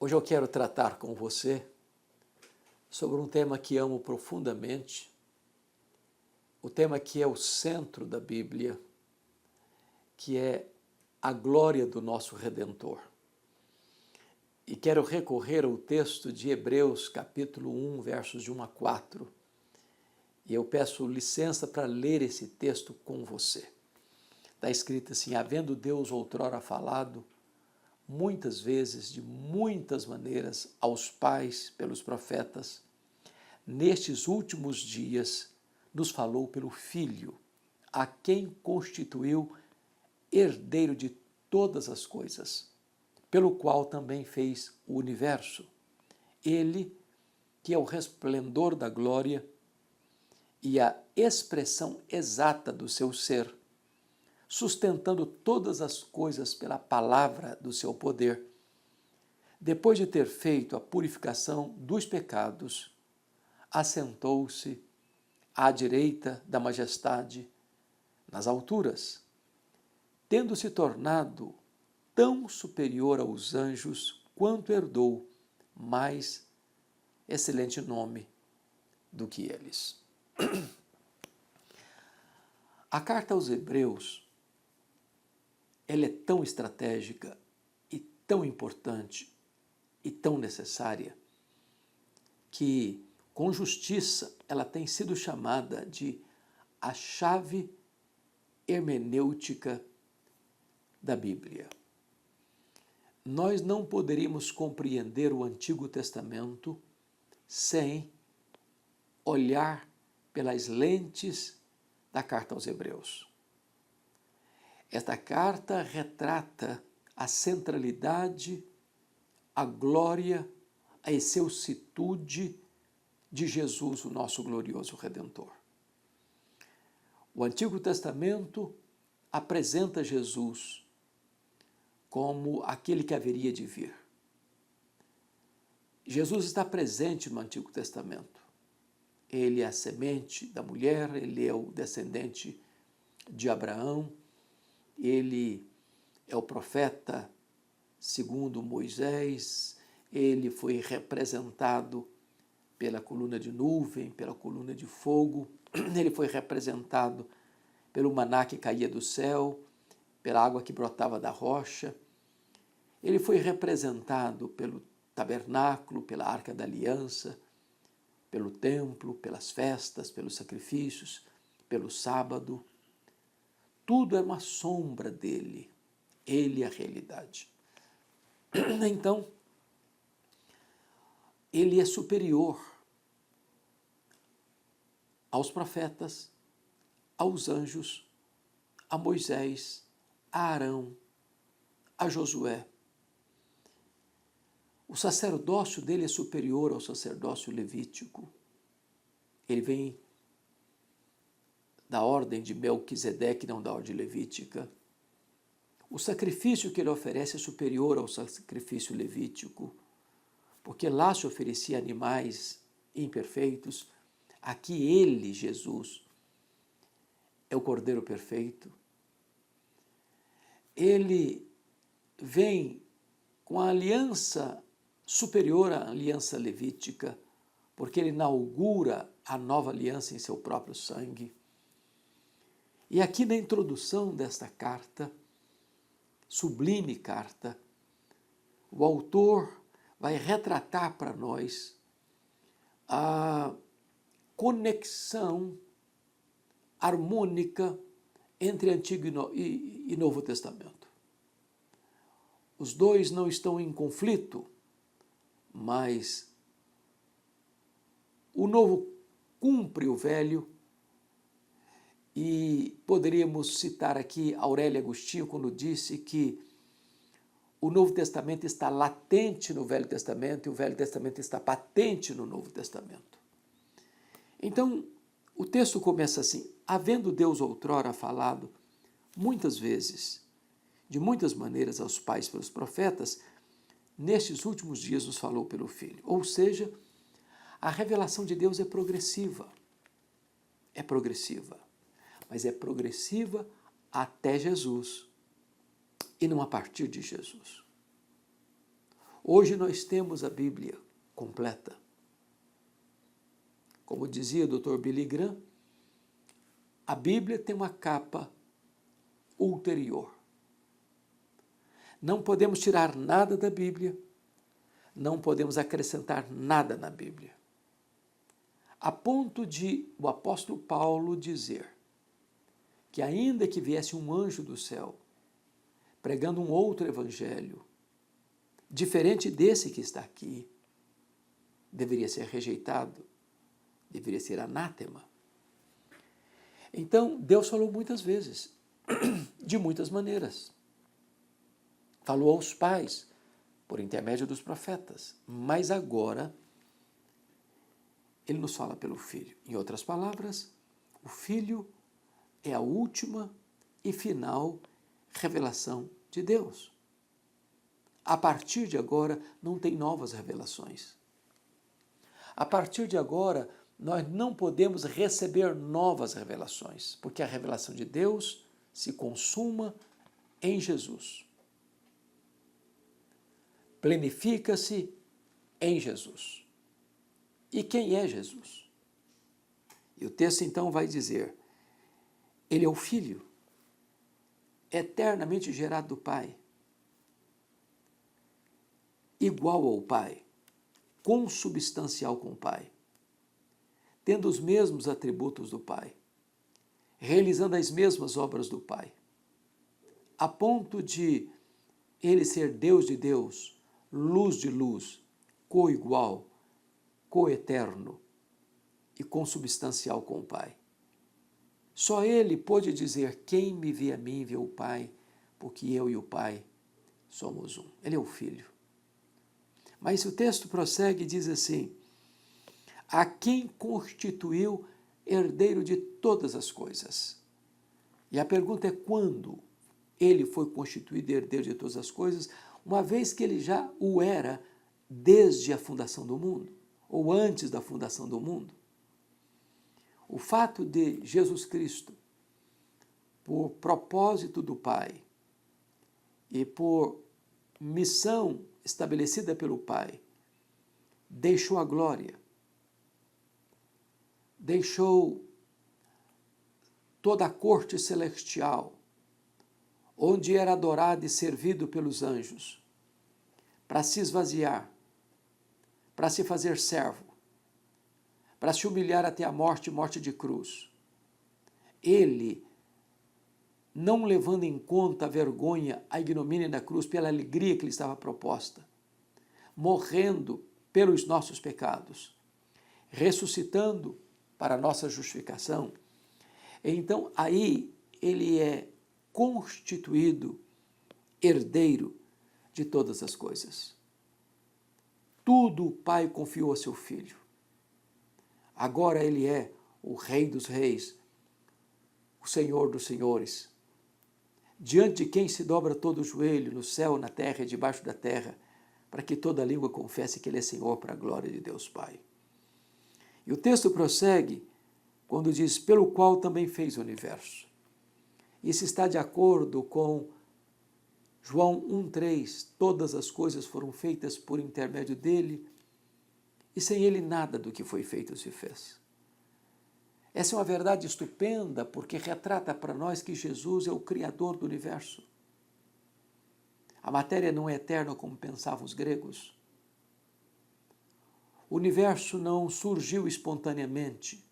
Hoje eu quero tratar com você sobre um tema que amo profundamente, o tema que é o centro da Bíblia, que é a glória do nosso Redentor. E quero recorrer ao texto de Hebreus, capítulo 1, versos de 1 a 4. E eu peço licença para ler esse texto com você. Está escrito assim: havendo Deus outrora falado, muitas vezes, de muitas maneiras, aos pais pelos profetas, nestes últimos dias nos falou pelo Filho, a quem constituiu herdeiro de todas as coisas, pelo qual também fez o universo. Ele, que é o resplendor da glória e a expressão exata do seu ser, sustentando todas as coisas pela palavra do seu poder, depois de ter feito a purificação dos pecados, assentou-se à direita da majestade nas alturas, tendo se tornado tão superior aos anjos quanto herdou mais excelente nome do que eles. A carta aos Hebreus, ela é tão estratégica e tão importante e tão necessária que, com justiça, ela tem sido chamada de a chave hermenêutica da Bíblia. Nós não poderíamos compreender o Antigo Testamento sem olhar pelas lentes da carta aos Hebreus. Esta carta retrata a centralidade, a glória, a excelsitude de Jesus, o nosso glorioso Redentor. O Antigo Testamento apresenta Jesus como aquele que haveria de vir. Jesus está presente no Antigo Testamento. Ele é a semente da mulher, ele é o descendente de Abraão, ele é o profeta segundo Moisés, ele foi representado pela coluna de nuvem, pela coluna de fogo, ele foi representado pelo maná que caía do céu, pela água que brotava da rocha, ele foi representado pelo tabernáculo, pela arca da aliança, pelo templo, pelas festas, pelos sacrifícios, pelo sábado. Tudo é uma sombra dele, ele é a realidade. Então, ele é superior aos profetas, aos anjos, a Moisés, a Arão, a Josué. O sacerdócio dele é superior ao sacerdócio levítico. Ele vem da ordem de Melquisedeque, não da ordem levítica. O sacrifício que ele oferece é superior ao sacrifício levítico, porque lá se oferecia animais imperfeitos. Aqui ele, Jesus, é o Cordeiro perfeito. Ele vem com a aliança superior à aliança levítica, porque ele inaugura a nova aliança em seu próprio sangue. E aqui na introdução desta carta, sublime carta, o autor vai retratar para nós a conexão harmônica entre Antigo e Novo Testamento. Os dois não estão em conflito, mas o Novo cumpre o Velho. E poderíamos citar aqui Aurélio Agostinho quando disse que o Novo Testamento está latente no Velho Testamento e o Velho Testamento está patente no Novo Testamento. Então, o texto começa assim: havendo Deus outrora falado muitas vezes, de muitas maneiras aos pais pelos profetas, nestes últimos dias nos falou pelo Filho. Ou seja, a revelação de Deus é progressiva. É progressiva. Mas é progressiva até Jesus e não a partir de Jesus. Hoje nós temos a Bíblia completa. Como dizia o Dr. Billy Graham, a Bíblia tem uma capa ulterior. Não podemos tirar nada da Bíblia, não podemos acrescentar nada na Bíblia. A ponto de o apóstolo Paulo dizer que ainda que viesse um anjo do céu pregando um outro evangelho, diferente desse que está aqui, deveria ser rejeitado, deveria ser anátema. Então, Deus falou muitas vezes, de muitas maneiras. Falou aos pais, por intermédio dos profetas, mas agora ele nos fala pelo Filho. Em outras palavras, o Filho é a última e final revelação de Deus. A partir de agora, não tem novas revelações. A partir de agora, nós não podemos receber novas revelações, porque a revelação de Deus se consuma em Jesus. Plenifica-se em Jesus. E quem é Jesus? E o texto então vai dizer, ele é o Filho, eternamente gerado do Pai, igual ao Pai, consubstancial com o Pai, tendo os mesmos atributos do Pai, realizando as mesmas obras do Pai, a ponto de ele ser Deus de Deus, luz de luz, coigual, coeterno e consubstancial com o Pai. Só ele pôde dizer, quem me vê a mim, vê o Pai, porque eu e o Pai somos um. Ele é o Filho. Mas o texto prossegue e diz assim, a quem constituiu herdeiro de todas as coisas. E a pergunta é quando ele foi constituído herdeiro de todas as coisas, uma vez que ele já o era desde a fundação do mundo, ou antes da fundação do mundo. O fato de Jesus Cristo, por propósito do Pai e por missão estabelecida pelo Pai, deixou a glória, deixou toda a corte celestial, onde era adorado e servido pelos anjos, para se esvaziar, para se fazer servo, para se humilhar até a morte, morte de cruz. Ele, não levando em conta a vergonha, a ignomínia da cruz, pela alegria que lhe estava proposta, morrendo pelos nossos pecados, ressuscitando para a nossa justificação, então aí ele é constituído herdeiro de todas as coisas. Tudo o Pai confiou a seu Filho. Agora ele é o Rei dos Reis, o Senhor dos Senhores, diante de quem se dobra todo o joelho, no céu, na terra e debaixo da terra, para que toda língua confesse que ele é Senhor para a glória de Deus Pai. E o texto prossegue quando diz, pelo qual também fez o universo. Isso está de acordo com João 1,3, todas as coisas foram feitas por intermédio dele, e sem ele nada do que foi feito se fez. Essa é uma verdade estupenda, porque retrata para nós que Jesus é o Criador do universo. A matéria não é eterna como pensavam os gregos. O universo não surgiu espontaneamente.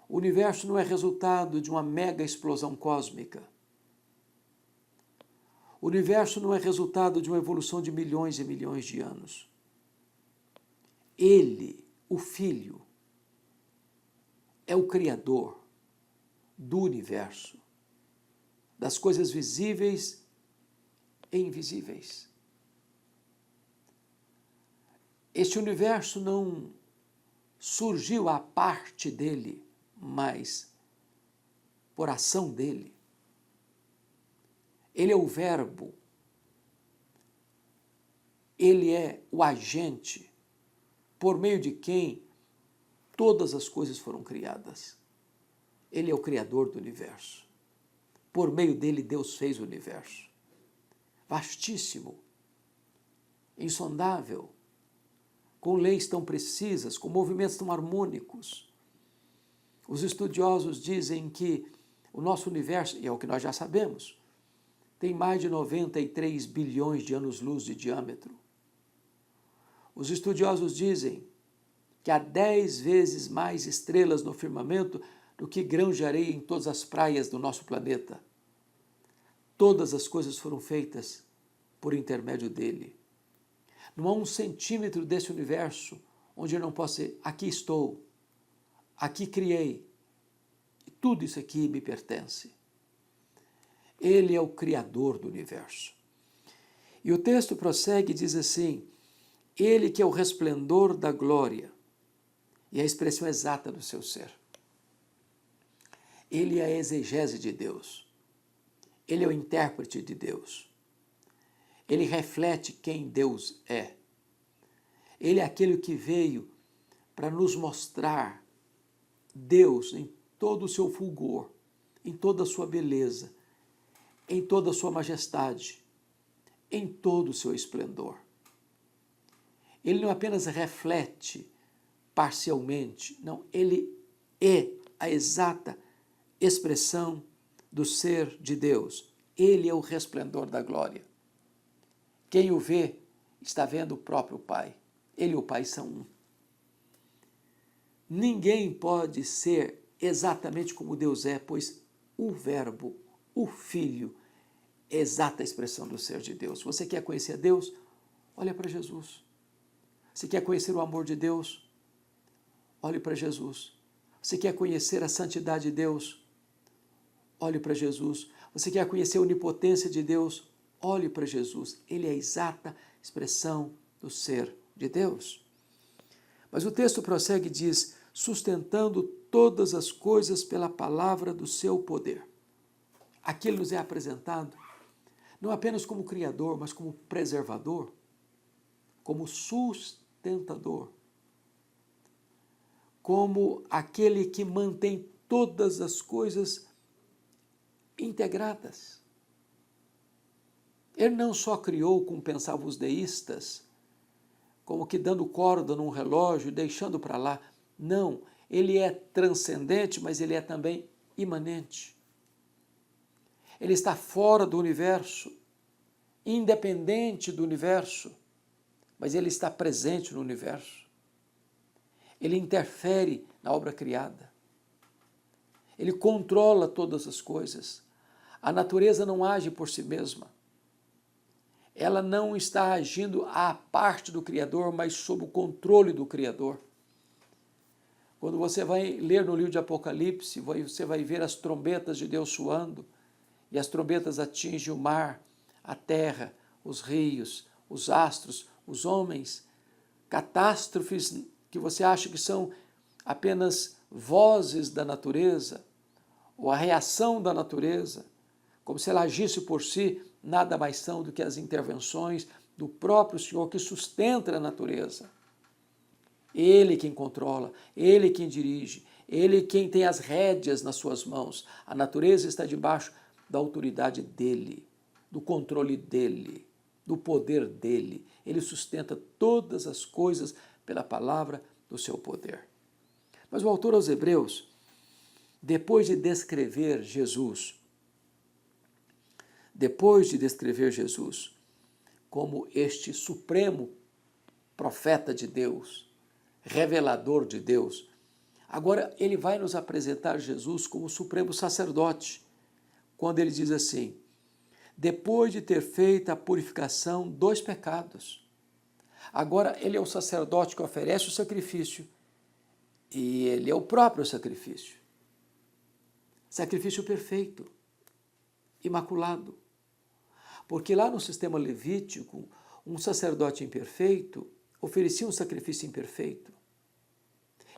O universo não é resultado de uma mega explosão cósmica. O universo não é resultado de uma evolução de milhões e milhões de anos. Ele, o Filho, é o Criador do universo, das coisas visíveis e invisíveis. Este universo não surgiu à parte dele, mas por ação dele. Ele é o Verbo, ele é o agente por meio de quem todas as coisas foram criadas. Ele é o Criador do universo. Por meio dele, Deus fez o universo. Vastíssimo, insondável, com leis tão precisas, com movimentos tão harmônicos. Os estudiosos dizem que o nosso universo, e é o que nós já sabemos, tem mais de 93 bilhões de anos-luz de diâmetro. Os estudiosos dizem que há 10 vezes mais estrelas no firmamento do que grãos de areia em todas as praias do nosso planeta. Todas as coisas foram feitas por intermédio dele. Não há um centímetro desse universo onde eu não possa dizer, aqui estou, aqui criei, e tudo isso aqui me pertence. Ele é o Criador do universo. E o texto prossegue e diz assim, ele que é o resplendor da glória, e a expressão exata do seu ser. Ele é a exegese de Deus. Ele é o intérprete de Deus. Ele reflete quem Deus é. Ele é aquele que veio para nos mostrar Deus em todo o seu fulgor, em toda a sua beleza, em toda a sua majestade, em todo o seu esplendor. Ele não apenas reflete parcialmente, não, ele é a exata expressão do ser de Deus. Ele é o resplendor da glória. Quem o vê está vendo o próprio Pai. Ele e o Pai são um. Ninguém pode ser exatamente como Deus é, pois o Verbo, o Filho, é a exata expressão do ser de Deus. Você quer conhecer Deus? Olha para Jesus. Você quer conhecer o amor de Deus? Olhe para Jesus. Você quer conhecer a santidade de Deus? Olhe para Jesus. Você quer conhecer a onipotência de Deus? Olhe para Jesus. Ele é a exata expressão do ser de Deus. Mas o texto prossegue e diz, sustentando todas as coisas pela palavra do seu poder. Aqui ele nos é apresentado não apenas como Criador, mas como preservador, como sustentador, como aquele que mantém todas as coisas integradas. Ele não só criou, como pensavam os deístas, como que dando corda num relógio e deixando para lá. Não, ele é transcendente, mas ele é também imanente. Ele está fora do universo, independente do universo, mas ele está presente no universo. Ele interfere na obra criada. Ele controla todas as coisas. A natureza não age por si mesma. Ela não está agindo à parte do Criador, mas sob o controle do Criador. Quando você vai ler no livro de Apocalipse, você vai ver as trombetas de Deus soando, e as trombetas atingem o mar, a terra, os rios, os astros, os homens, catástrofes que você acha que são apenas vozes da natureza, ou a reação da natureza, como se ela agisse por si, nada mais são do que as intervenções do próprio Senhor que sustenta a natureza. Ele quem controla, ele quem dirige, ele quem tem as rédeas nas suas mãos. A natureza está debaixo da autoridade dele, do controle dele, do poder dele. Ele sustenta todas as coisas pela palavra do seu poder. Mas o autor aos Hebreus, depois de descrever Jesus como este supremo profeta de Deus, revelador de Deus, agora ele vai nos apresentar Jesus como supremo sacerdote, quando ele diz assim, depois de ter feito a purificação dos pecados, agora ele é o sacerdote que oferece o sacrifício, e ele é o próprio sacrifício. Sacrifício perfeito, imaculado. Porque lá no sistema levítico, um sacerdote imperfeito oferecia um sacrifício imperfeito.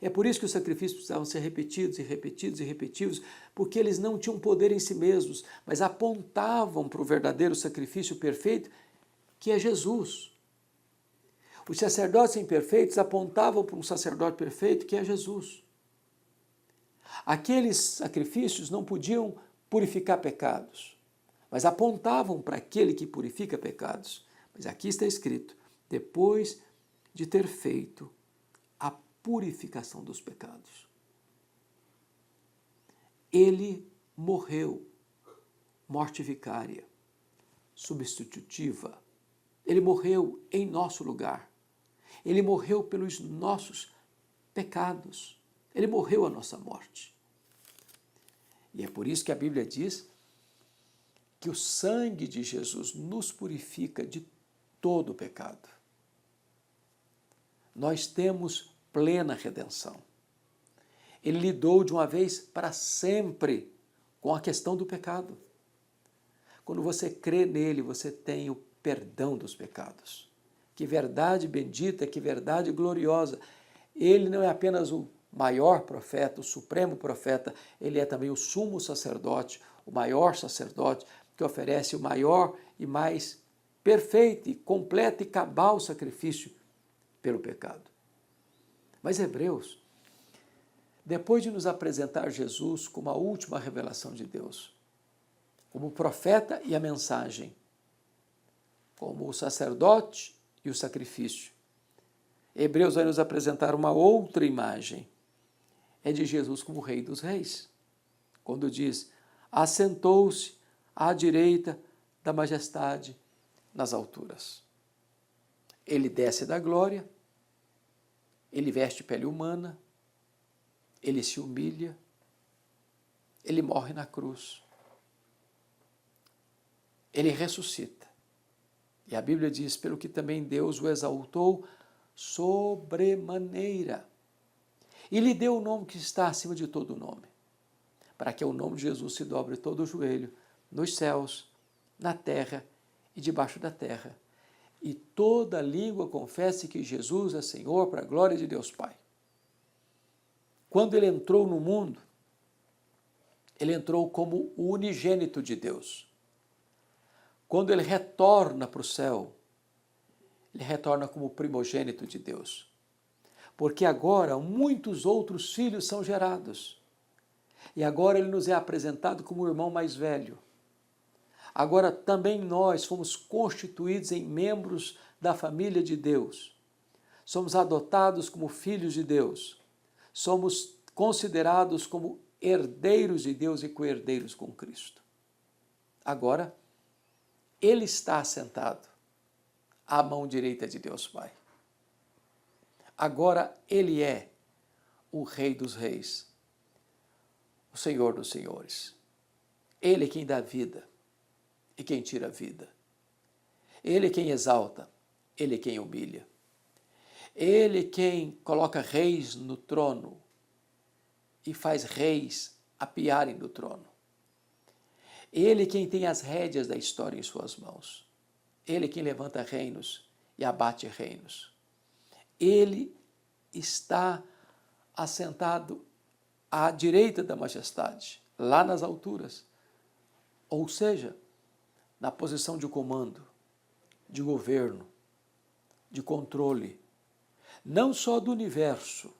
É por isso que os sacrifícios precisavam ser repetidos e repetidos e repetidos, porque eles não tinham poder em si mesmos, mas apontavam para o verdadeiro sacrifício perfeito, que é Jesus. Os sacerdotes imperfeitos apontavam para um sacerdote perfeito, que é Jesus. Aqueles sacrifícios não podiam purificar pecados, mas apontavam para aquele que purifica pecados. Mas aqui está escrito, depois de ter feito a purificação dos pecados. Ele morreu, morte vicária, substitutiva. Ele morreu em nosso lugar. Ele morreu pelos nossos pecados. Ele morreu a nossa morte. E é por isso que a Bíblia diz que o sangue de Jesus nos purifica de todo o pecado. Nós temos plena redenção. Ele lidou de uma vez para sempre com a questão do pecado. Quando você crê nele, você tem o perdão dos pecados. Que verdade bendita, que verdade gloriosa. Ele não é apenas o maior profeta, o supremo profeta, ele é também o sumo sacerdote, o maior sacerdote, que oferece o maior e mais perfeito, e completo e cabal sacrifício pelo pecado. Mas Hebreus, depois de nos apresentar Jesus como a última revelação de Deus, como o profeta e a mensagem, como o sacerdote e o sacrifício, Hebreus vai nos apresentar uma outra imagem, é de Jesus como Rei dos Reis, quando diz, assentou-se à direita da majestade nas alturas. Ele desce da glória, ele veste pele humana, ele se humilha, ele morre na cruz, ele ressuscita. E a Bíblia diz, pelo que também Deus o exaltou sobremaneira, e lhe deu o nome que está acima de todo nome, para que o nome de Jesus se dobre todo o joelho, nos céus, na terra e debaixo da terra, e toda língua confesse que Jesus é Senhor, para a glória de Deus Pai. Quando ele entrou no mundo, ele entrou como o unigênito de Deus. Quando ele retorna para o céu, ele retorna como o primogênito de Deus. Porque agora muitos outros filhos são gerados. E agora ele nos é apresentado como o irmão mais velho. Agora também nós fomos constituídos em membros da família de Deus. Somos adotados como filhos de Deus. Somos considerados como herdeiros de Deus e co-herdeiros com Cristo. Agora, ele está assentado à mão direita de Deus Pai. Agora ele é o Rei dos Reis, o Senhor dos Senhores. Ele é quem dá vida e quem tira a vida. Ele é quem exalta, ele é quem humilha. Ele é quem coloca reis no trono e faz reis apiarem do trono. Ele é quem tem as rédeas da história em suas mãos. Ele é quem levanta reinos e abate reinos. Ele está assentado à direita da majestade, lá nas alturas, ou seja, na posição de comando, de governo, de controle, não só do universo,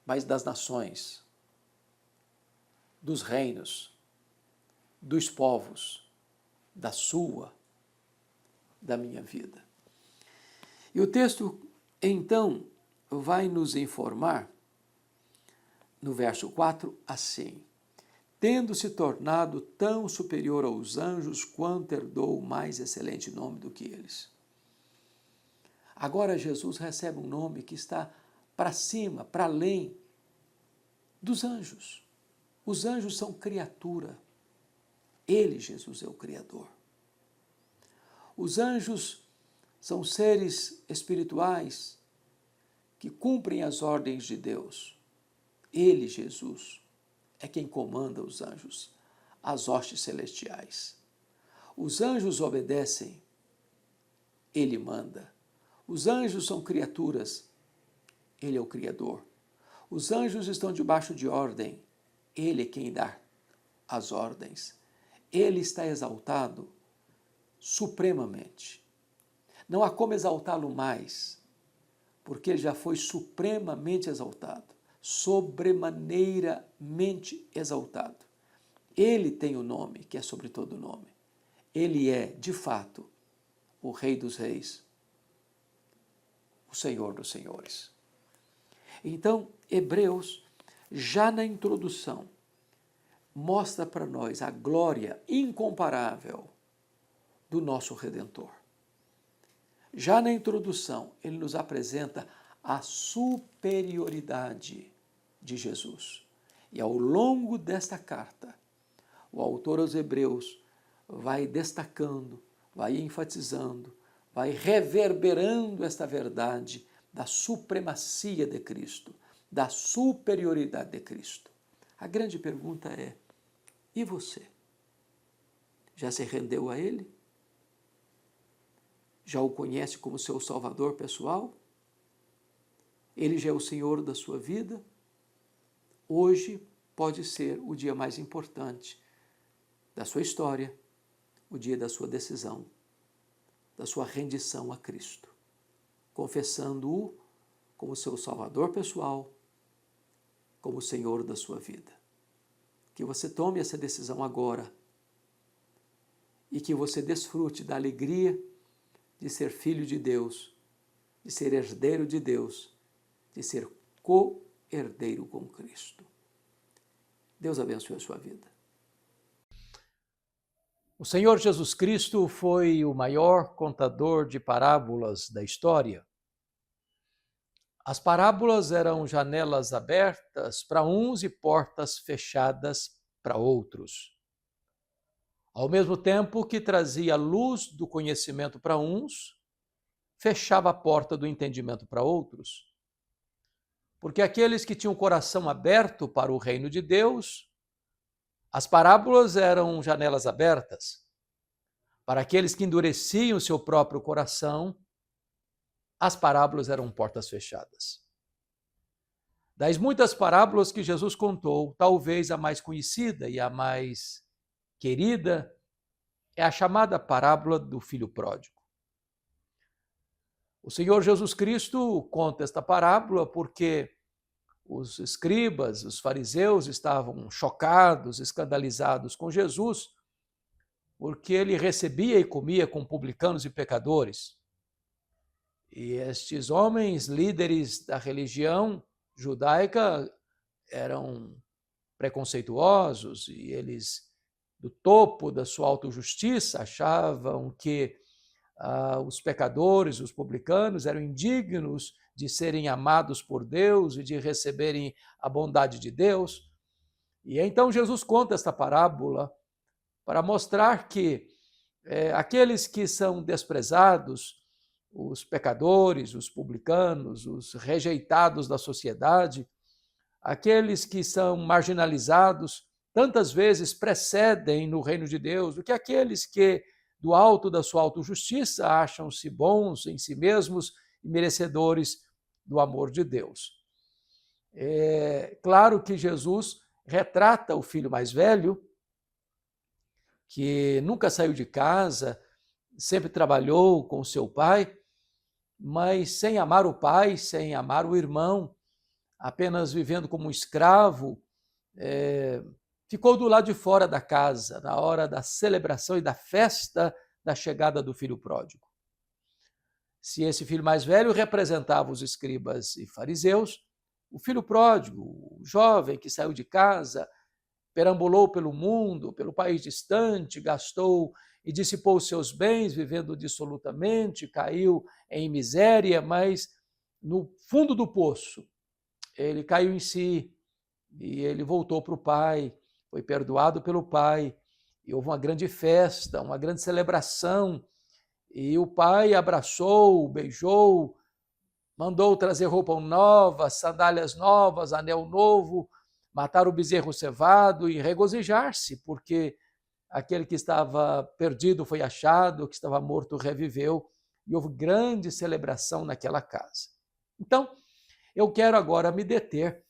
mas das nações, dos reinos, dos povos, da sua, da minha vida. E o texto, então, vai nos informar, no verso 4, assim, tendo se tornado tão superior aos anjos, quanto herdou mais excelente nome do que eles. Agora Jesus recebe um nome que está para cima, para além dos anjos. Os anjos são criatura. Ele, Jesus, é o Criador. Os anjos são seres espirituais que cumprem as ordens de Deus. Ele, Jesus, é quem comanda os anjos, as hostes celestiais. Os anjos obedecem, ele manda. Os anjos são criaturas, ele é o Criador. Os anjos estão debaixo de ordem, ele é quem dá as ordens. Ele está exaltado supremamente. Não há como exaltá-lo mais, porque ele já foi supremamente exaltado, sobremaneiramente exaltado. Ele tem o nome que é sobre todo nome. Ele é, de fato, o Rei dos Reis, o Senhor dos Senhores. Então, Hebreus, já na introdução, mostra para nós a glória incomparável do nosso Redentor. Já na introdução, ele nos apresenta a superioridade de Jesus. E ao longo desta carta, o autor aos Hebreus vai destacando, vai enfatizando, vai reverberando esta verdade da supremacia de Cristo, da superioridade de Cristo. A grande pergunta é: e você? Já se rendeu a Ele? Já o conhece como seu Salvador pessoal? Ele já é o Senhor da sua vida? Hoje pode ser o dia mais importante da sua história, o dia da sua decisão, da sua rendição a Cristo, confessando-o como seu Salvador pessoal, como o Senhor da sua vida. Que você tome essa decisão agora e que você desfrute da alegria de ser filho de Deus, de ser herdeiro de Deus, de ser co-herdeiro com Cristo. Deus abençoe a sua vida. O Senhor Jesus Cristo foi o maior contador de parábolas da história. As parábolas eram janelas abertas para uns e portas fechadas para outros. Ao mesmo tempo que trazia luz do conhecimento para uns, fechava a porta do entendimento para outros. Porque aqueles que tinham o coração aberto para o reino de Deus, as parábolas eram janelas abertas. Para aqueles que endureciam o seu próprio coração, as parábolas eram portas fechadas. Das muitas parábolas que Jesus contou, talvez a mais conhecida e a mais querida é a chamada parábola do filho pródigo. O Senhor Jesus Cristo conta esta parábola porque os escribas, os fariseus estavam chocados, escandalizados com Jesus, porque ele recebia e comia com publicanos e pecadores. E estes homens, líderes da religião judaica, eram preconceituosos e eles, do topo da sua autojustiça, achavam que os pecadores, os publicanos, eram indignos de serem amados por Deus e de receberem a bondade de Deus. E então Jesus conta esta parábola para mostrar que aqueles que são desprezados, os pecadores, os publicanos, os rejeitados da sociedade, aqueles que são marginalizados, tantas vezes precedem no reino de Deus do que aqueles que, do alto da sua autojustiça, acham-se bons em si mesmos e merecedores do amor de Deus. É claro que Jesus retrata o filho mais velho, que nunca saiu de casa, sempre trabalhou com seu pai, mas sem amar o pai, sem amar o irmão, apenas vivendo como um escravo, ficou do lado de fora da casa, na hora da celebração e da festa da chegada do filho pródigo. Se esse filho mais velho representava os escribas e fariseus, o filho pródigo, o jovem que saiu de casa, perambulou pelo mundo, pelo país distante, gastou e dissipou seus bens, vivendo dissolutamente, caiu em miséria, mas no fundo do poço, ele caiu em si e ele voltou para o pai, foi perdoado pelo pai, e houve uma grande festa, uma grande celebração, e o pai abraçou, beijou, mandou trazer roupa nova, sandálias novas, anel novo, matar o bezerro cevado e regozijar-se, porque aquele que estava perdido foi achado, que estava morto reviveu, e houve grande celebração naquela casa. Então, eu quero agora me deter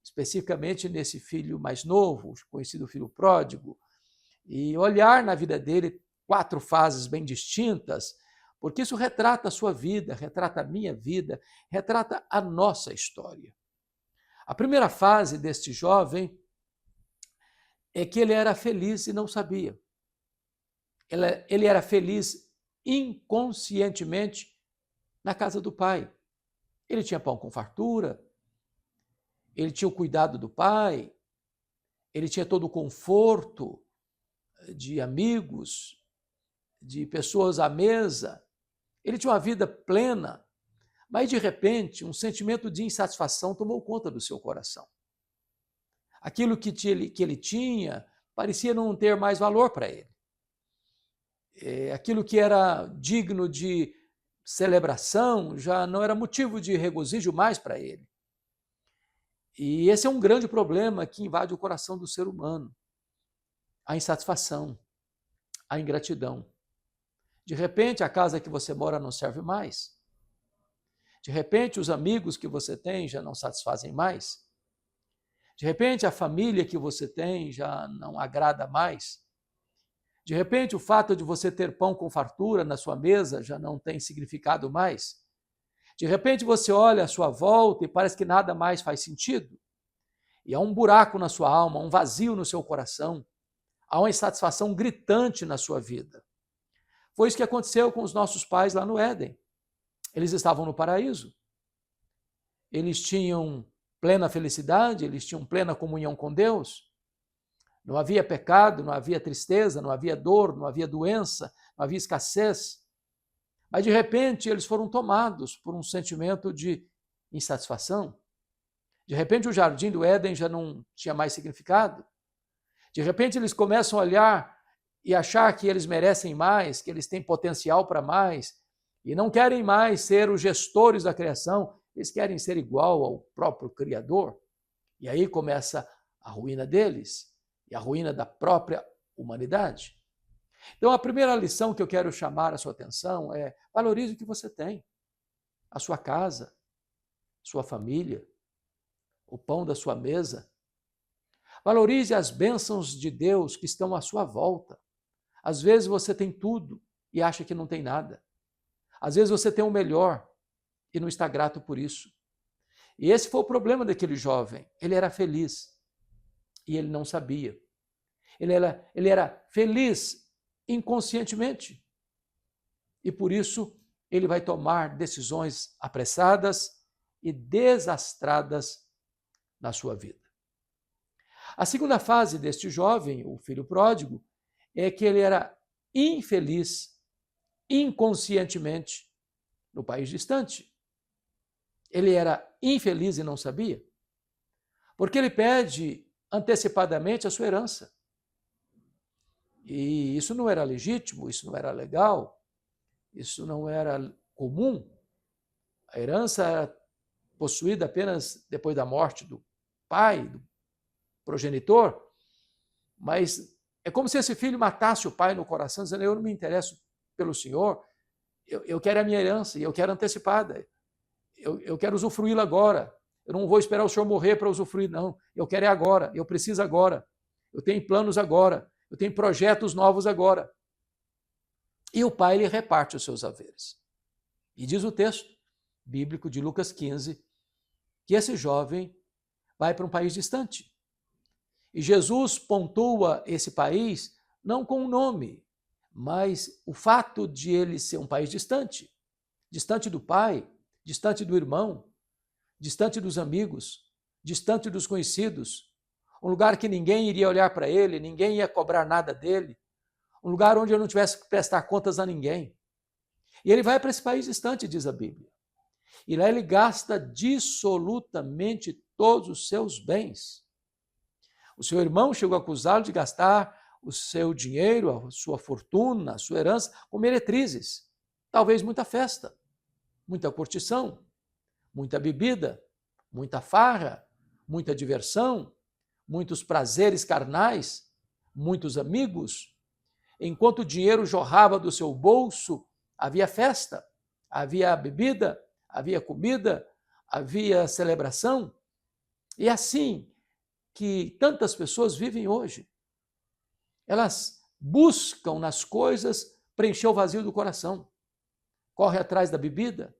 especificamente nesse filho mais novo, conhecido filho pródigo, e olhar na vida dele 4 fases bem distintas, porque isso retrata a sua vida, retrata a minha vida, retrata a nossa história. A primeira fase deste jovem é que ele era feliz e não sabia. Ele era feliz inconscientemente na casa do pai. Ele tinha pão com fartura, ele tinha o cuidado do pai, ele tinha todo o conforto de amigos, de pessoas à mesa. Ele tinha uma vida plena, mas de repente um sentimento de insatisfação tomou conta do seu coração. Aquilo que ele tinha parecia não ter mais valor para ele. Aquilo que era digno de celebração já não era motivo de regozijo mais para ele. E esse é um grande problema que invade o coração do ser humano. A insatisfação, a ingratidão. De repente, a casa que você mora não serve mais. De repente, os amigos que você tem já não satisfazem mais. De repente, a família que você tem já não agrada mais. De repente, o fato de você ter pão com fartura na sua mesa já não tem significado mais. De repente, você olha à sua volta e parece que nada mais faz sentido. E há um buraco na sua alma, um vazio no seu coração. Há uma insatisfação gritante na sua vida. Foi isso que aconteceu com os nossos pais lá no Éden. Eles estavam no paraíso. Eles tinham plena felicidade, eles tinham plena comunhão com Deus. Não havia pecado, não havia tristeza, não havia dor, não havia doença, não havia escassez. Mas, de repente, eles foram tomados por um sentimento de insatisfação. De repente, o jardim do Éden já não tinha mais significado. De repente, eles começam a olhar e achar que eles merecem mais, que eles têm potencial para mais, e não querem mais ser os gestores da criação, eles querem ser igual ao próprio Criador. E aí começa a ruína deles e a ruína da própria humanidade. Então, a primeira lição que eu quero chamar a sua atenção é: valorize o que você tem, a sua casa, sua família, o pão da sua mesa. Valorize as bênçãos de Deus que estão à sua volta. Às vezes você tem tudo e acha que não tem nada. Às vezes você tem o melhor e não está grato por isso. E esse foi o problema daquele jovem. Ele era feliz e ele não sabia. Ele era feliz inconscientemente. E por isso ele vai tomar decisões apressadas e desastradas na sua vida. A segunda fase deste jovem, o filho pródigo, é que ele era infeliz inconscientemente no país distante. Ele era infeliz e não sabia, porque ele pede antecipadamente a sua herança. E isso não era legítimo, isso não era legal, isso não era comum. A herança era possuída apenas depois da morte do pai, do progenitor, mas é como se esse filho matasse o pai no coração, dizendo: eu não me interesso pelo senhor, eu quero a minha herança e eu quero antecipada, eu quero usufruí-la agora, eu não vou esperar o senhor morrer para usufruir, não, eu quero é agora, eu preciso agora, eu tenho planos agora, eu tenho projetos novos agora. E o pai lhe reparte os seus haveres. E diz o texto bíblico de Lucas 15 que esse jovem vai para um país distante. E Jesus pontua esse país não com o nome, mas o fato de ele ser um país distante, distante do pai, distante do irmão, distante dos amigos, distante dos conhecidos, um lugar que ninguém iria olhar para ele, ninguém ia cobrar nada dele, um lugar onde eu não tivesse que prestar contas a ninguém. E ele vai para esse país distante, diz a Bíblia. E lá ele gasta dissolutamente todos os seus bens. O seu irmão chegou a acusá-lo de gastar o seu dinheiro, a sua fortuna, a sua herança com meretrizes. Talvez muita festa, muita curtição, muita bebida, muita farra, muita diversão, muitos prazeres carnais, muitos amigos. Enquanto o dinheiro jorrava do seu bolso, havia festa, havia bebida, havia comida, havia celebração. E assim que tantas pessoas vivem hoje. Elas buscam nas coisas preencher o vazio do coração. Corre atrás da bebida,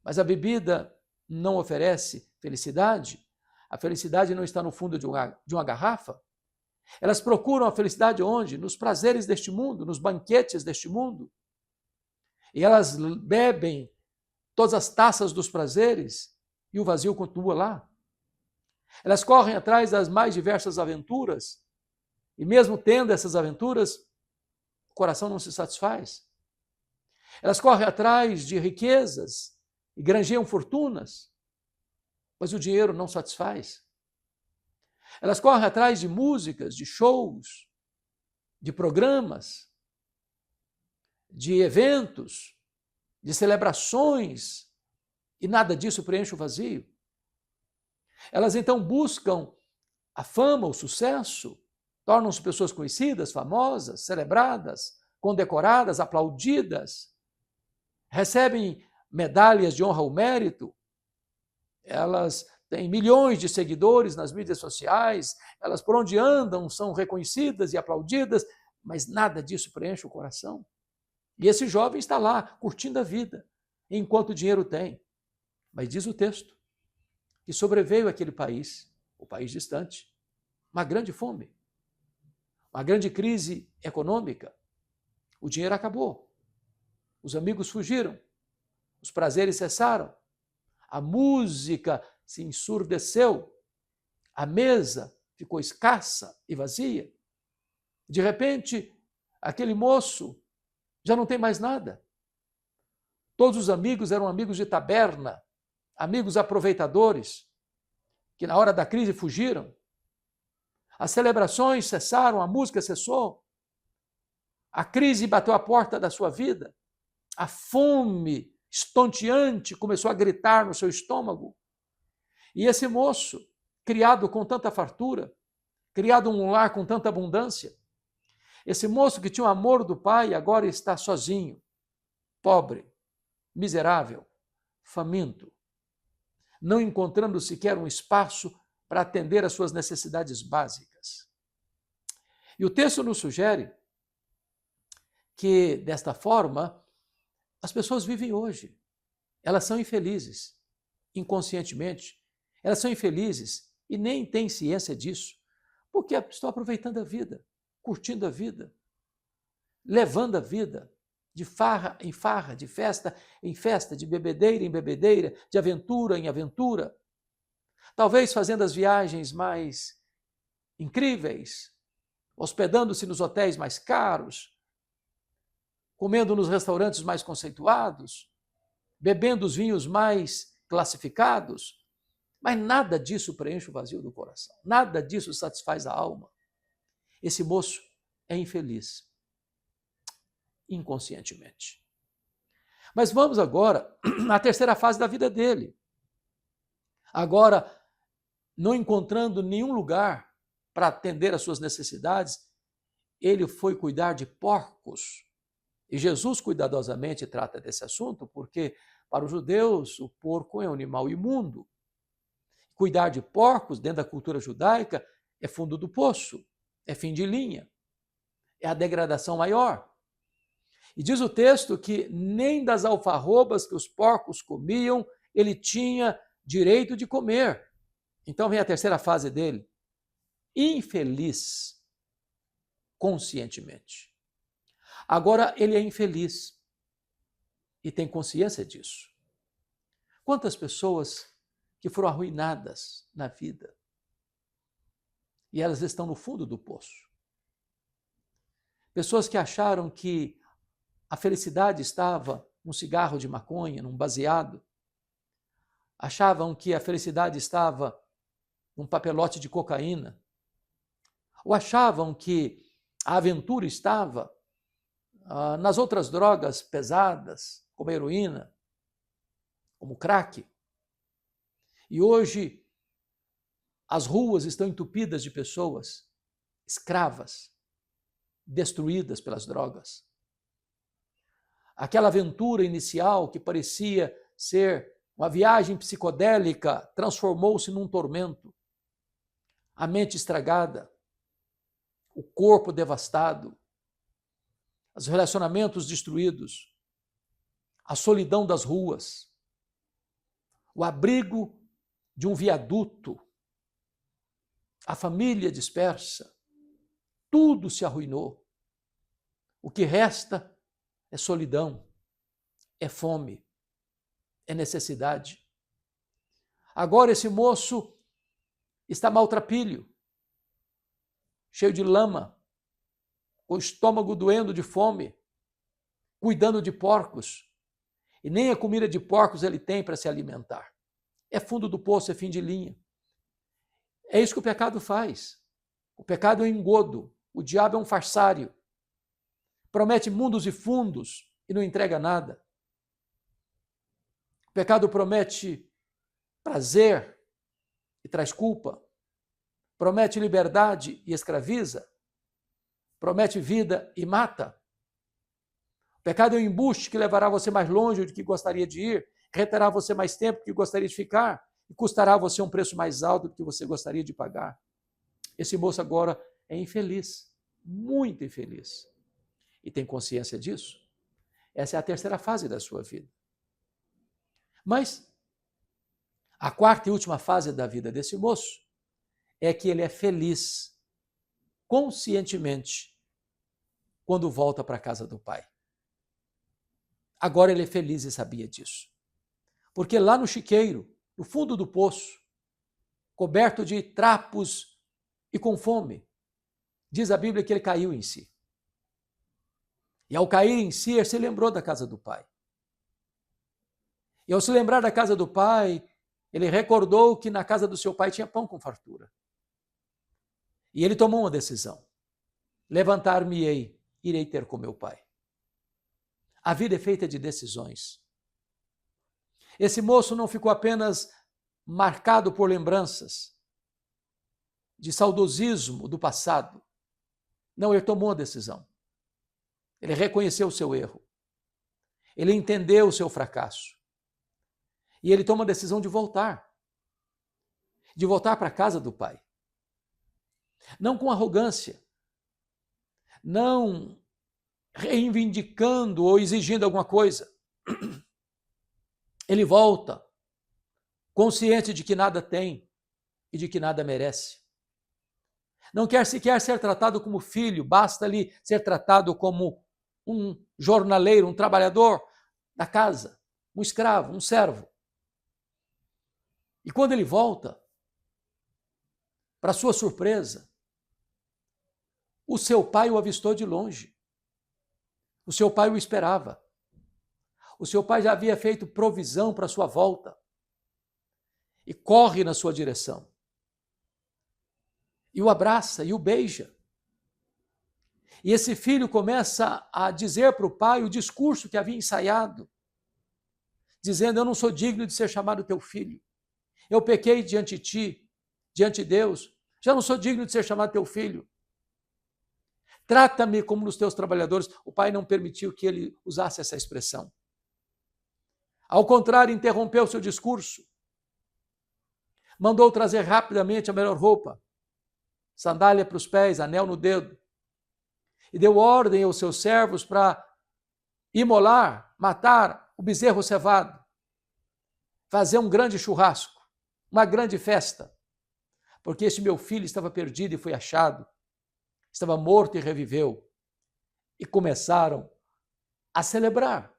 mas a bebida não oferece felicidade. A felicidade não está no fundo de uma garrafa. Elas procuram a felicidade onde? Nos prazeres deste mundo, nos banquetes deste mundo. E elas bebem todas as taças dos prazeres e o vazio continua lá. Elas correm atrás das mais diversas aventuras e mesmo tendo essas aventuras, o coração não se satisfaz. Elas correm atrás de riquezas e granjeiam fortunas, mas o dinheiro não satisfaz. Elas correm atrás de músicas, de shows, de programas, de eventos, de celebrações, e nada disso preenche o vazio. Elas então buscam a fama, o sucesso, tornam-se pessoas conhecidas, famosas, celebradas, condecoradas, aplaudidas, recebem medalhas de honra ao mérito, elas têm milhões de seguidores nas mídias sociais, elas por onde andam são reconhecidas e aplaudidas, mas nada disso preenche o coração. E esse jovem está lá, curtindo a vida, enquanto dinheiro tem. Mas diz o texto que sobreveio àquele país, o país distante, uma grande fome, uma grande crise econômica. O dinheiro acabou, os amigos fugiram, os prazeres cessaram, a música se ensurdeceu, a mesa ficou escassa e vazia. De repente, aquele moço já não tem mais nada. Todos os amigos eram amigos de taberna, amigos aproveitadores, que na hora da crise fugiram. As celebrações cessaram, a música cessou. A crise bateu à porta da sua vida. A fome estonteante começou a gritar no seu estômago. E esse moço, criado com tanta fartura, criado um lar com tanta abundância, esse moço que tinha o amor do pai agora está sozinho, pobre, miserável, faminto, não encontrando sequer um espaço para atender às suas necessidades básicas. E o texto nos sugere que, desta forma, as pessoas vivem hoje. Elas são infelizes, inconscientemente. Elas são infelizes e nem têm ciência disso, porque estão aproveitando a vida, curtindo a vida, levando a vida de farra em farra, de festa em festa, de bebedeira em bebedeira, de aventura em aventura. Talvez fazendo as viagens mais incríveis, hospedando-se nos hotéis mais caros, comendo nos restaurantes mais conceituados, bebendo os vinhos mais classificados, mas nada disso preenche o vazio do coração, nada disso satisfaz a alma. Esse moço é infeliz, inconscientemente. Mas vamos agora à terceira fase da vida dele. Agora, não encontrando nenhum lugar para atender às suas necessidades, ele foi cuidar de porcos. E Jesus cuidadosamente trata desse assunto, porque para os judeus o porco é um animal imundo. Cuidar de porcos dentro da cultura judaica é fundo do poço, é fim de linha, é a degradação maior. E diz o texto que nem das alfarrobas que os porcos comiam ele tinha direito de comer. Então vem a terceira fase dele. Infeliz, conscientemente. Agora ele é infeliz e tem consciência disso. Quantas pessoas que foram arruinadas na vida e elas estão no fundo do poço. Pessoas que acharam que a felicidade estava num cigarro de maconha, num baseado. Achavam que a felicidade estava num papelote de cocaína. Ou achavam que a aventura estava nas outras drogas pesadas, como a heroína, como o crack. E hoje as ruas estão entupidas de pessoas escravas, destruídas pelas drogas. Aquela aventura inicial que parecia ser uma viagem psicodélica transformou-se num tormento. A mente estragada, o corpo devastado, os relacionamentos destruídos, a solidão das ruas, o abrigo de um viaduto, a família dispersa, tudo se arruinou. O que resta é solidão, é fome, é necessidade. Agora esse moço está maltrapilho, cheio de lama, com o estômago doendo de fome, cuidando de porcos. E nem a comida de porcos ele tem para se alimentar. É fundo do poço, é fim de linha. É isso que o pecado faz. O pecado é um engodo. O diabo é um farsário. Promete mundos e fundos e não entrega nada. O pecado promete prazer e traz culpa. Promete liberdade e escraviza. Promete vida e mata. O pecado é um embuste que levará você mais longe do que gostaria de ir, reterá você mais tempo do que gostaria de ficar e custará a você um preço mais alto do que você gostaria de pagar. Esse moço agora é infeliz, muito infeliz. E tem consciência disso? Essa é a terceira fase da sua vida. Mas a quarta e última fase da vida desse moço é que ele é feliz, conscientemente, quando volta para a casa do pai. Agora ele é feliz e sabia disso. Porque lá no chiqueiro, no fundo do poço, coberto de trapos e com fome, diz a Bíblia que ele caiu em si. E ao cair em si, ele se lembrou da casa do pai. E ao se lembrar da casa do pai, ele recordou que na casa do seu pai tinha pão com fartura. E ele tomou uma decisão. Levantar-me-ei, irei ter com meu pai. A vida é feita de decisões. Esse moço não ficou apenas marcado por lembranças de saudosismo do passado. Não, ele tomou a decisão. Ele reconheceu o seu erro. Ele entendeu o seu fracasso. E ele toma a decisão de voltar. De voltar para a casa do pai. Não com arrogância. Não reivindicando ou exigindo alguma coisa. Ele volta, consciente de que nada tem e de que nada merece. Não quer sequer ser tratado como filho, basta-lhe ser tratado como um jornaleiro, um trabalhador da casa, um escravo, um servo. E quando ele volta, para sua surpresa, o seu pai o avistou de longe. O seu pai o esperava. O seu pai já havia feito provisão para sua volta. E corre na sua direção. E o abraça e o beija. E esse filho começa a dizer para o pai o discurso que havia ensaiado, dizendo: eu não sou digno de ser chamado teu filho. Eu pequei diante de ti, diante de Deus. Já não sou digno de ser chamado teu filho. Trata-me como nos teus trabalhadores. O pai não permitiu que ele usasse essa expressão. Ao contrário, interrompeu seu discurso. Mandou trazer rapidamente a melhor roupa, sandália para os pés, anel no dedo. E deu ordem aos seus servos para imolar, matar o bezerro cevado, fazer um grande churrasco, uma grande festa, porque este meu filho estava perdido e foi achado, estava morto e reviveu. E começaram a celebrar.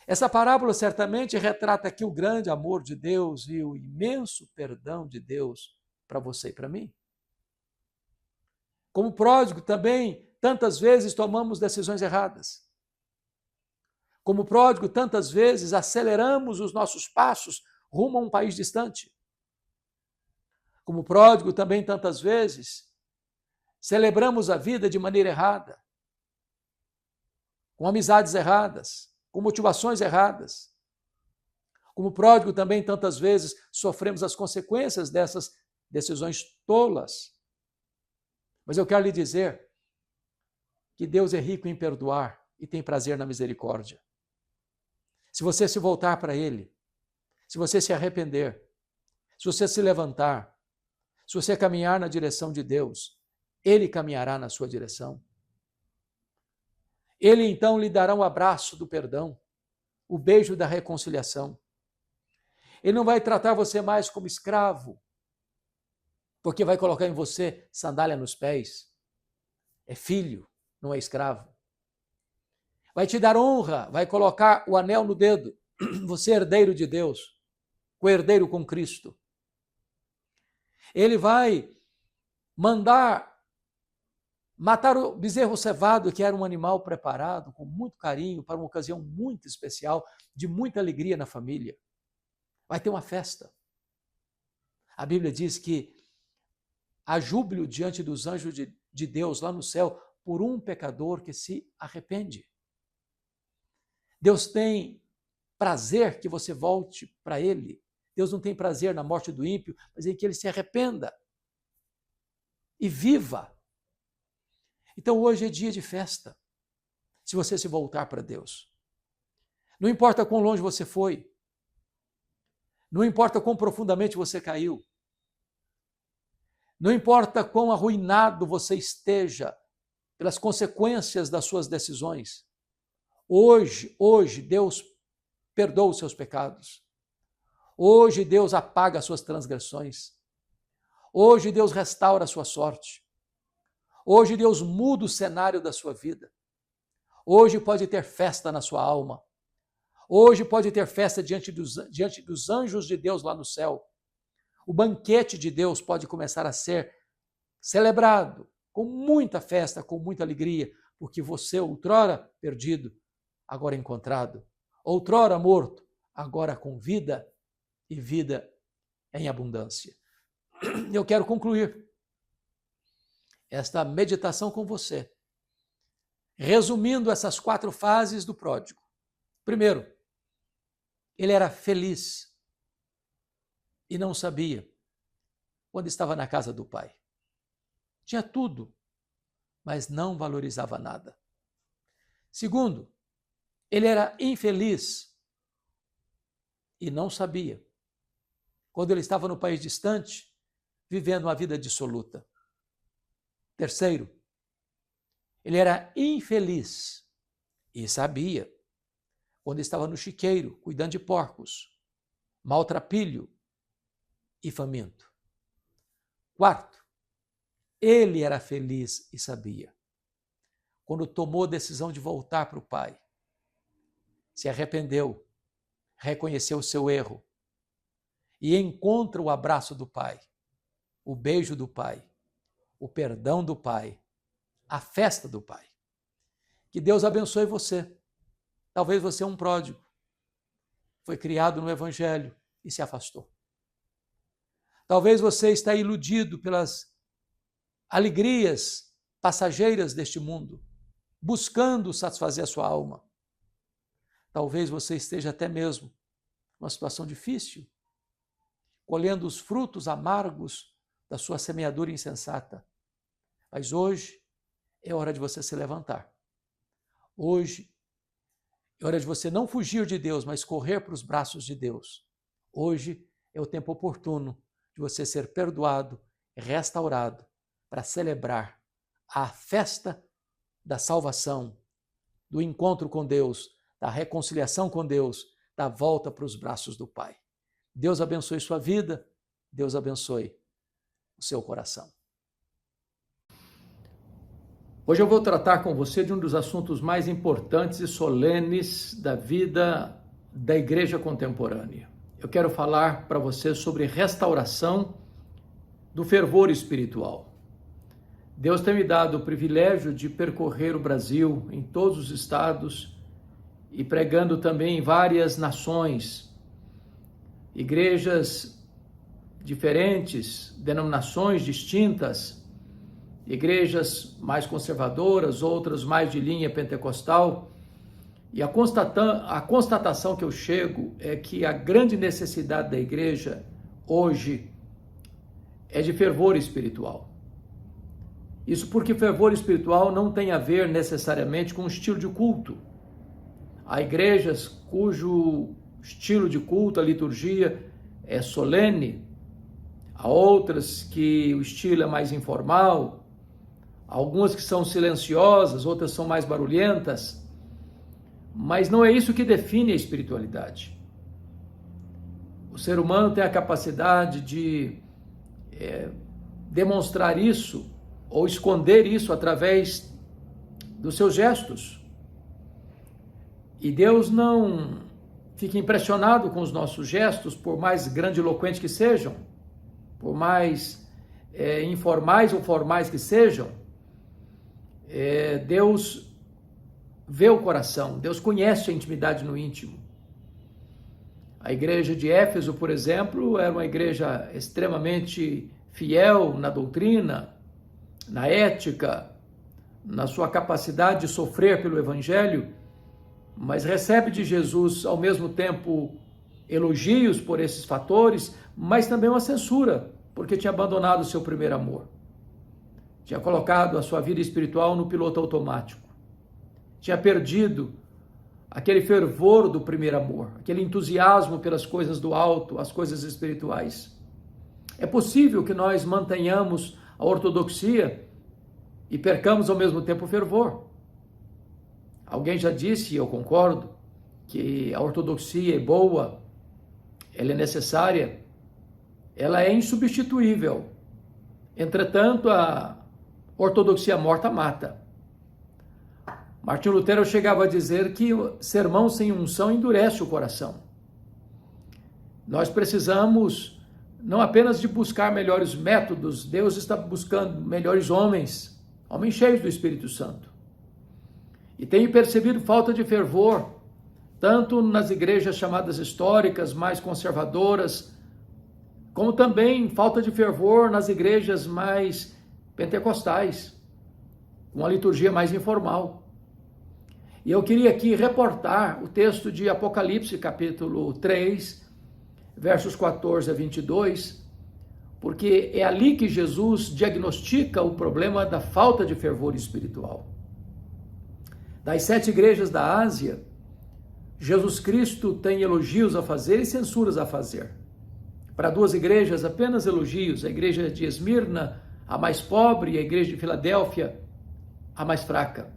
Essa parábola certamente retrata aqui o grande amor de Deus e o imenso perdão de Deus para você e para mim. Como pródigo também, tantas vezes tomamos decisões erradas. Como pródigo, tantas vezes aceleramos os nossos passos rumo a um país distante. Como pródigo, também tantas vezes celebramos a vida de maneira errada, com amizades erradas, com motivações erradas. Como pródigo, também tantas vezes sofremos as consequências dessas decisões tolas. Mas eu quero lhe dizer que Deus é rico em perdoar e tem prazer na misericórdia. Se você se voltar para Ele, se você se arrepender, se você se levantar, se você caminhar na direção de Deus, Ele caminhará na sua direção. Ele então lhe dará um abraço do perdão, o beijo da reconciliação. Ele não vai tratar você mais como escravo, porque vai colocar em você sandália nos pés. É filho, não é escravo. vai te dar honra, vai colocar o anel no dedo. Você é herdeiro de Deus, co-herdeiro com Cristo. Ele vai mandar matar o bezerro cevado, que era um animal preparado com muito carinho para uma ocasião muito especial, de muita alegria na família. Vai ter uma festa. A Bíblia diz que há júbilo diante dos anjos de Deus lá no céu por um pecador que se arrepende. Deus tem prazer que você volte para Ele. Deus não tem prazer na morte do ímpio, mas em que ele se arrependa e viva. Então hoje é dia de festa, se você se voltar para Deus. Não importa quão longe você foi, não importa quão profundamente você caiu, não importa quão arruinado você esteja pelas consequências das suas decisões. Hoje Deus perdoa os seus pecados. Hoje Deus apaga as suas transgressões. Hoje Deus restaura a sua sorte. Hoje Deus muda o cenário da sua vida. Hoje pode ter festa na sua alma. Hoje pode ter festa diante dos anjos de Deus lá no céu. O banquete de Deus pode começar a ser celebrado com muita festa, com muita alegria, porque você, outrora perdido, agora encontrado, outrora morto, agora com vida e vida em abundância. Eu quero concluir esta meditação com você, resumindo essas 4 fases do pródigo. Primeiro, ele era feliz e não sabia quando estava na casa do pai. Tinha tudo, mas não valorizava nada. Segundo, ele era infeliz e não sabia quando ele estava no país distante, vivendo uma vida dissoluta. Terceiro, ele era infeliz e sabia quando estava no chiqueiro, cuidando de porcos, maltrapilho e faminto. Quarto, ele era feliz e sabia quando tomou a decisão de voltar para o pai, se arrependeu, reconheceu o seu erro e encontra o abraço do pai, o beijo do pai, o perdão do pai, a festa do pai. Que Deus abençoe você. Talvez você é um pródigo, foi criado no Evangelho e se afastou. Talvez você está iludido pelas alegrias passageiras deste mundo, buscando satisfazer a sua alma. Talvez você esteja até mesmo numa situação difícil, colhendo os frutos amargos da sua semeadura insensata. Mas hoje é hora de você se levantar. Hoje é hora de você não fugir de Deus, mas correr para os braços de Deus. Hoje é o tempo oportuno de você ser perdoado, restaurado, para celebrar a festa da salvação, do encontro com Deus, da reconciliação com Deus, da volta para os braços do Pai. Deus abençoe sua vida, Deus abençoe o seu coração. Hoje eu vou tratar com você de um dos assuntos mais importantes e solenes da vida da igreja contemporânea. Eu quero falar para você sobre restauração do fervor espiritual. Deus tem me dado o privilégio de percorrer o Brasil em todos os estados e pregando também em várias nações, igrejas diferentes, denominações distintas, igrejas mais conservadoras, outras mais de linha pentecostal. E a constatação que eu chego é que a grande necessidade da igreja hoje é de fervor espiritual. Isso porque fervor espiritual não tem a ver necessariamente com o estilo de culto. Há igrejas cujo estilo de culto, a liturgia, é solene. Há outras que o estilo é mais informal. Algumas que são silenciosas, outras são mais barulhentas. Mas não é isso que define a espiritualidade. O ser humano tem a capacidade de demonstrar isso ou esconder isso através dos seus gestos. E Deus não fica impressionado com os nossos gestos, por mais grandiloquentes que sejam, por mais informais ou formais que sejam. Deus vê o coração, Deus conhece a intimidade no íntimo. A igreja de Éfeso, por exemplo, era uma igreja extremamente fiel na doutrina, na ética, na sua capacidade de sofrer pelo Evangelho, mas recebe de Jesus, ao mesmo tempo, elogios por esses fatores, mas também uma censura, porque tinha abandonado o seu primeiro amor. Tinha colocado a sua vida espiritual no piloto automático. Tinha perdido aquele fervor do primeiro amor, aquele entusiasmo pelas coisas do alto, as coisas espirituais. É possível que nós mantenhamos a ortodoxia e percamos ao mesmo tempo o fervor. Alguém já disse, e eu concordo, que a ortodoxia é boa, ela é necessária, ela é insubstituível. Entretanto, a ortodoxia morta mata. Martinho Lutero chegava a dizer que o sermão sem unção endurece o coração. Nós precisamos não apenas de buscar melhores métodos, Deus está buscando melhores homens cheios do Espírito Santo. E tenho percebido falta de fervor, tanto nas igrejas chamadas históricas, mais conservadoras, como também falta de fervor nas igrejas mais pentecostais, com a liturgia mais informal. E eu queria aqui reportar o texto de Apocalipse, capítulo 3, versos 14 a 22, porque é ali que Jesus diagnostica o problema da falta de fervor espiritual. Das 7 igrejas da Ásia, Jesus Cristo tem elogios a fazer e censuras a fazer. Para 2 igrejas, apenas elogios: a igreja de Esmirna, a mais pobre, e a igreja de Filadélfia, a mais fraca.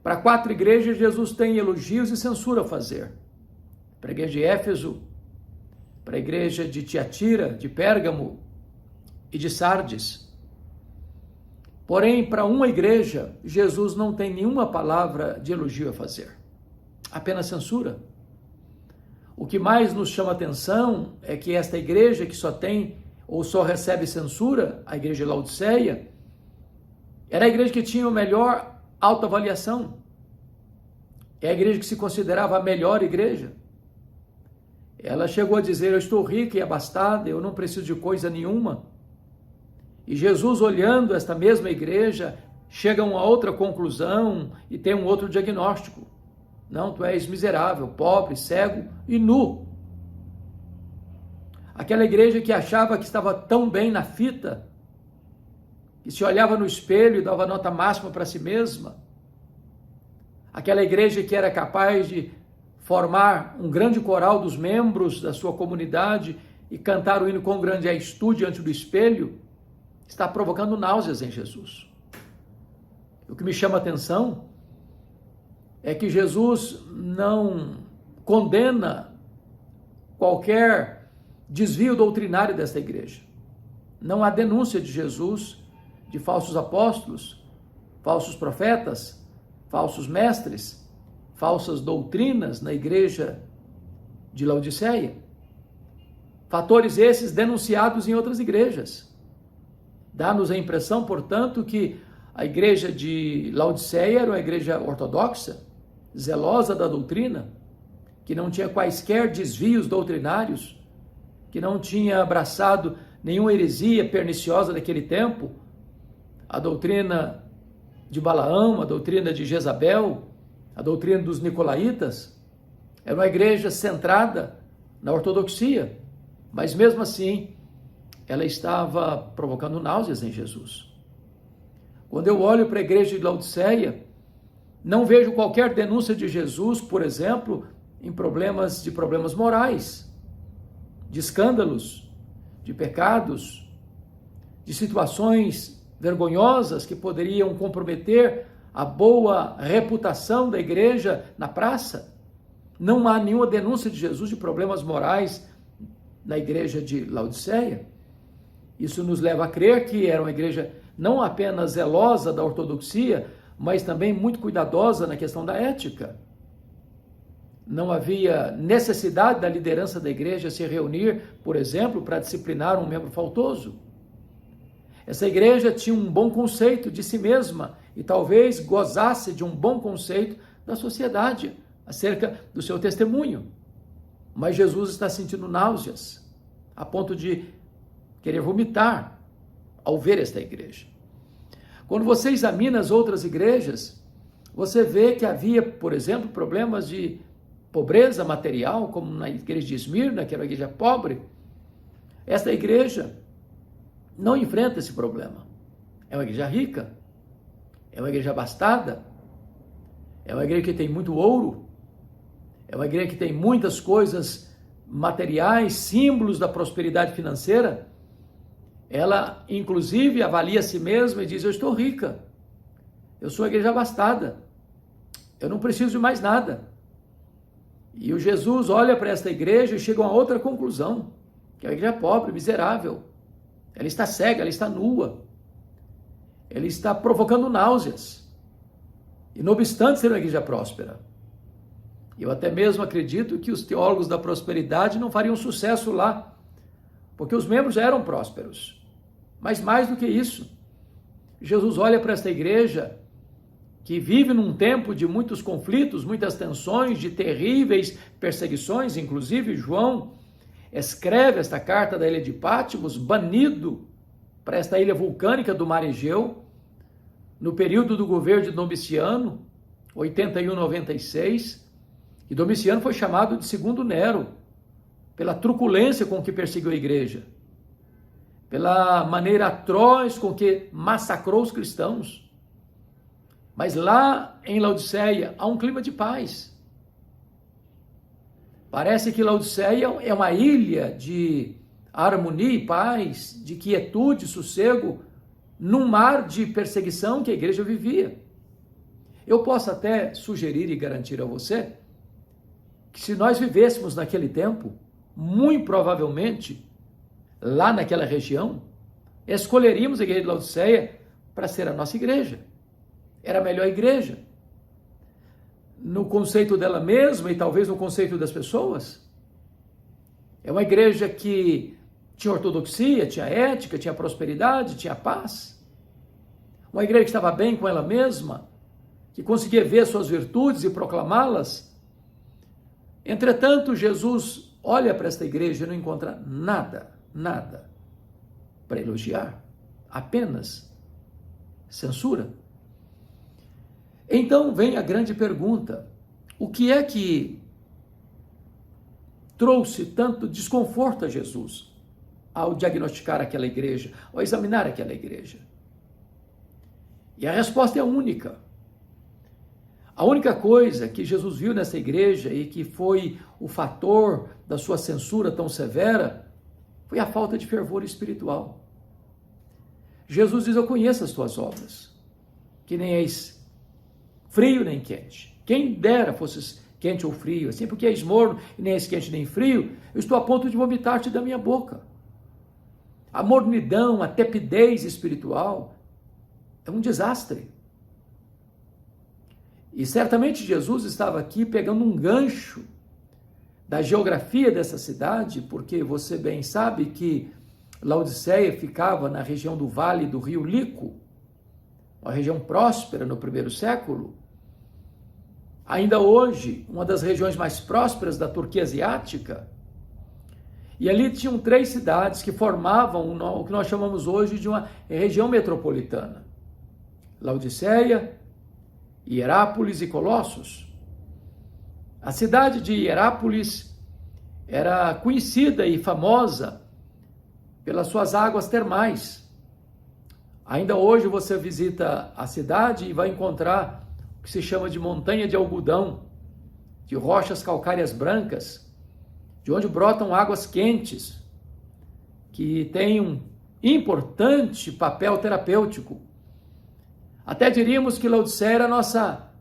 Para 4 igrejas, Jesus tem elogios e censura a fazer. Para a igreja de Éfeso, para a igreja de Tiatira, de Pérgamo e de Sardes. Porém, para uma igreja, Jesus não tem nenhuma palavra de elogio a fazer, apenas censura. O que mais nos chama atenção é que esta igreja que só tem ou só recebe censura, a igreja de Laodiceia, era a igreja que tinha a melhor autoavaliação. É a igreja que se considerava a melhor igreja. Ela chegou a dizer: eu estou rica e abastada, eu não preciso de coisa nenhuma. E Jesus, olhando esta mesma igreja, chega a uma outra conclusão e tem um outro diagnóstico. Não, tu és miserável, pobre, cego e nu. Aquela igreja que achava que estava tão bem na fita, que se olhava no espelho e dava nota máxima para si mesma. Aquela igreja que era capaz de formar um grande coral dos membros da sua comunidade e cantar o hino com grande atitude diante do espelho, está provocando náuseas em Jesus. O que me chama a atenção é que Jesus não condena qualquer desvio doutrinário desta igreja. Não há denúncia de Jesus de falsos apóstolos, falsos profetas, falsos mestres, falsas doutrinas na igreja de Laodiceia. Fatores esses denunciados em outras igrejas. Dá-nos a impressão, portanto, que a igreja de Laodiceia era uma igreja ortodoxa, zelosa da doutrina, que não tinha quaisquer desvios doutrinários, que não tinha abraçado nenhuma heresia perniciosa daquele tempo, a doutrina de Balaão, a doutrina de Jezabel, a doutrina dos nicolaítas. Era uma igreja centrada na ortodoxia, mas mesmo assim ela estava provocando náuseas em Jesus. Quando eu olho para a igreja de Laodiceia, não vejo qualquer denúncia de Jesus, por exemplo, em problemas morais, de escândalos, de pecados, de situações vergonhosas que poderiam comprometer a boa reputação da igreja na praça. Não há nenhuma denúncia de Jesus de problemas morais na igreja de Laodiceia. Isso nos leva a crer que era uma igreja não apenas zelosa da ortodoxia, mas também muito cuidadosa na questão da ética. não havia necessidade da liderança da igreja se reunir, por exemplo, para disciplinar um membro faltoso. Essa igreja tinha um bom conceito de si mesma e talvez gozasse de um bom conceito da sociedade acerca do seu testemunho. Mas Jesus está sentindo náuseas, a ponto de querer vomitar ao ver esta igreja. Quando você examina as outras igrejas, você vê que havia, por exemplo, problemas de pobreza material, como na igreja de Esmirna, que era uma igreja pobre. Esta igreja não enfrenta esse problema. É uma igreja rica, é uma igreja abastada, é uma igreja que tem muito ouro, é uma igreja que tem muitas coisas materiais, símbolos da prosperidade financeira. Ela, inclusive, avalia a si mesma e diz: eu estou rica, eu sou uma igreja abastada, eu não preciso de mais nada. E o Jesus olha para esta igreja e chega a uma outra conclusão, que é uma igreja pobre, miserável. Ela está cega, ela está nua, ela está provocando náuseas, e não obstante ser uma igreja próspera. Eu até mesmo acredito que os teólogos da prosperidade não fariam sucesso lá, porque os membros eram prósperos. Mas mais do que isso, Jesus olha para esta igreja que vive num tempo de muitos conflitos, muitas tensões, de terríveis perseguições. Inclusive, João escreve esta carta da ilha de Pátimos, banido para esta ilha vulcânica do Mar Egeu, no período do governo de Domiciano, 81-96, e Domiciano foi chamado de segundo Nero, pela truculência com que perseguiu a igreja, pela maneira atroz com que massacrou os cristãos. Mas lá em Laodiceia há um clima de paz. Parece que Laodiceia é uma ilha de harmonia e paz, de quietude, sossego, num mar de perseguição que a igreja vivia. Eu posso até sugerir e garantir a você que se nós vivêssemos naquele tempo, muito provavelmente, lá naquela região, escolheríamos a igreja de Laodiceia para ser a nossa igreja. Era a melhor igreja. No conceito dela mesma e talvez no conceito das pessoas. É uma igreja que tinha ortodoxia, tinha ética, tinha prosperidade, tinha paz. Uma igreja que estava bem com ela mesma, que conseguia ver suas virtudes e proclamá-las. Entretanto, Jesus olha para esta igreja e não encontra nada para elogiar, apenas censura. Então vem a grande pergunta: o que é que trouxe tanto desconforto a Jesus ao diagnosticar aquela igreja, ao examinar aquela igreja? E a resposta é única. A única coisa que Jesus viu nessa igreja e que foi o fator da sua censura tão severa foi a falta de fervor espiritual. Jesus diz: eu conheço as tuas obras, que nem és frio nem quente. Quem dera fosses quente ou frio, assim, porque és morno e nem és quente nem frio, eu estou a ponto de vomitar-te da minha boca. A mornidão, a tepidez espiritual é um desastre. E certamente Jesus estava aqui pegando um gancho da geografia dessa cidade, porque você bem sabe que Laodiceia ficava na região do vale do rio Lico, uma região próspera no primeiro século. Ainda hoje, uma das regiões mais prósperas da Turquia asiática. E ali tinham 3 cidades que formavam o que nós chamamos hoje de uma região metropolitana: Laodiceia, Hierápolis e Colossos. A cidade de Hierápolis era conhecida e famosa pelas suas águas termais. Ainda hoje você visita a cidade e vai encontrar o que se chama de montanha de algodão, de rochas calcárias brancas, de onde brotam águas quentes, que têm um importante papel terapêutico. Até diríamos que Laodiceia era a nossa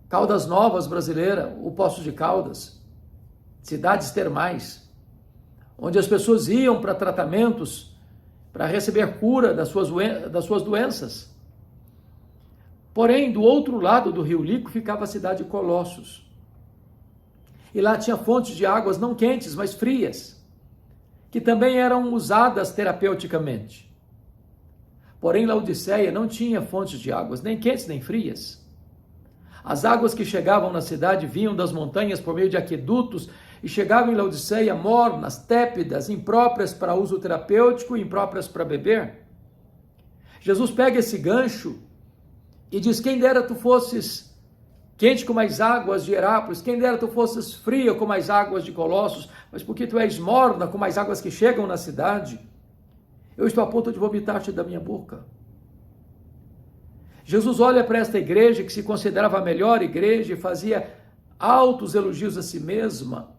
Caldas Novas brasileira, o Poço de Caldas, cidades termais, onde as pessoas iam para tratamentos, para receber cura das suas doenças. Porém, do outro lado do rio Lico ficava a cidade de Colossos. E lá tinha fontes de águas não quentes, mas frias, que também eram usadas terapeuticamente. Porém, Laodiceia não tinha fontes de águas, nem quentes nem frias. As águas que chegavam na cidade vinham das montanhas por meio de aquedutos e chegavam em Laodiceia mornas, tépidas, impróprias para uso terapêutico e impróprias para beber. Jesus pega esse gancho e diz: quem dera tu fosses quente como as águas de Herápolis, quem dera tu fosses fria como as águas de Colossos, mas porque tu és morna como as águas que chegam na cidade, eu estou a ponto de vomitar-te da minha boca. Jesus olha para esta igreja que se considerava a melhor igreja e fazia altos elogios a si mesma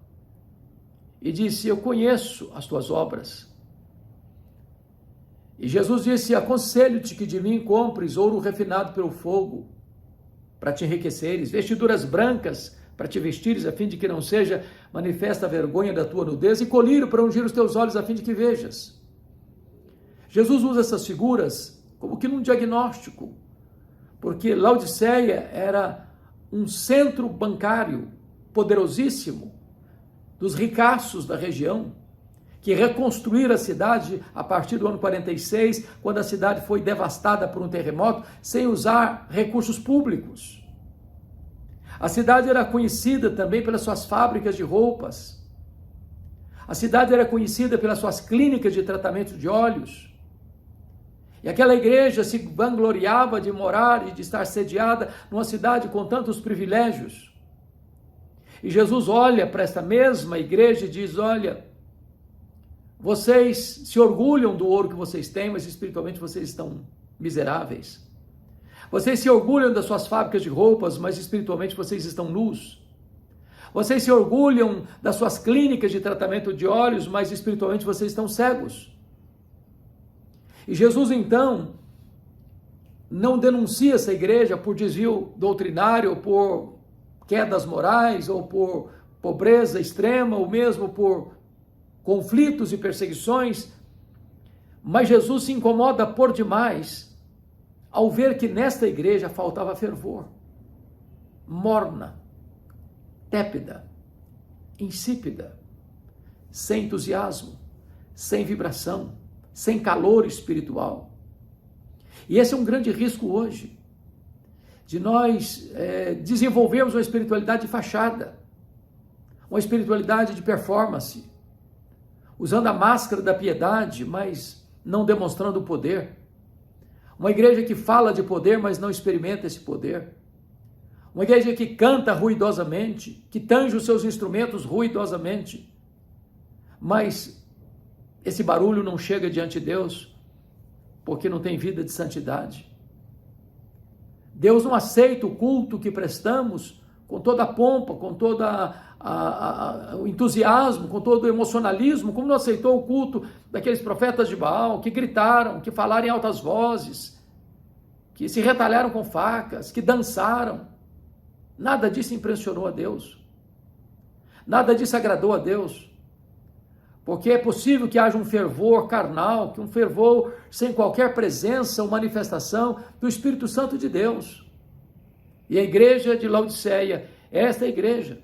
e disse: eu conheço as tuas obras. E Jesus disse: aconselho-te que de mim compres ouro refinado pelo fogo, para te enriqueceres, vestiduras brancas para te vestires, a fim de que não seja manifesta a vergonha da tua nudez, e colírio para ungir os teus olhos, a fim de que vejas. Jesus usa essas figuras como que num diagnóstico, porque Laodiceia era um centro bancário poderosíssimo dos ricaços da região, que reconstruíram a cidade a partir do ano 46, quando a cidade foi devastada por um terremoto, sem usar recursos públicos. A cidade era conhecida também pelas suas fábricas de roupas. A cidade era conhecida pelas suas clínicas de tratamento de olhos. E aquela igreja se vangloriava de morar e de estar sediada numa cidade com tantos privilégios. E Jesus olha para esta mesma igreja e diz: olha, vocês se orgulham do ouro que vocês têm, mas espiritualmente vocês estão miseráveis. Vocês se orgulham das suas fábricas de roupas, mas espiritualmente vocês estão nus. Vocês se orgulham das suas clínicas de tratamento de olhos, mas espiritualmente vocês estão cegos. E Jesus, então, não denuncia essa igreja por desvio doutrinário, ou por quedas morais, ou por pobreza extrema, ou mesmo por conflitos e perseguições, mas Jesus se incomoda por demais ao ver que nesta igreja faltava fervor, morna, tépida, insípida, sem entusiasmo, sem vibração, sem calor espiritual. E esse é um grande risco hoje, de nós desenvolvermos uma espiritualidade de fachada, uma espiritualidade de performance, usando a máscara da piedade, mas não demonstrando o poder. Uma igreja que fala de poder, mas não experimenta esse poder. Uma igreja que canta ruidosamente, que tange os seus instrumentos ruidosamente, mas esse barulho não chega diante de Deus, porque não tem vida de santidade. Deus não aceita o culto que prestamos com toda a pompa, com todo o entusiasmo, com todo o emocionalismo, como não aceitou o culto daqueles profetas de Baal, que gritaram, que falaram em altas vozes, que se retalharam com facas, que dançaram. Nada disso impressionou a Deus. Nada disso agradou a Deus. Porque é possível que haja um fervor carnal, que um fervor sem qualquer presença ou manifestação do Espírito Santo de Deus. E a igreja de Laodiceia, esta igreja,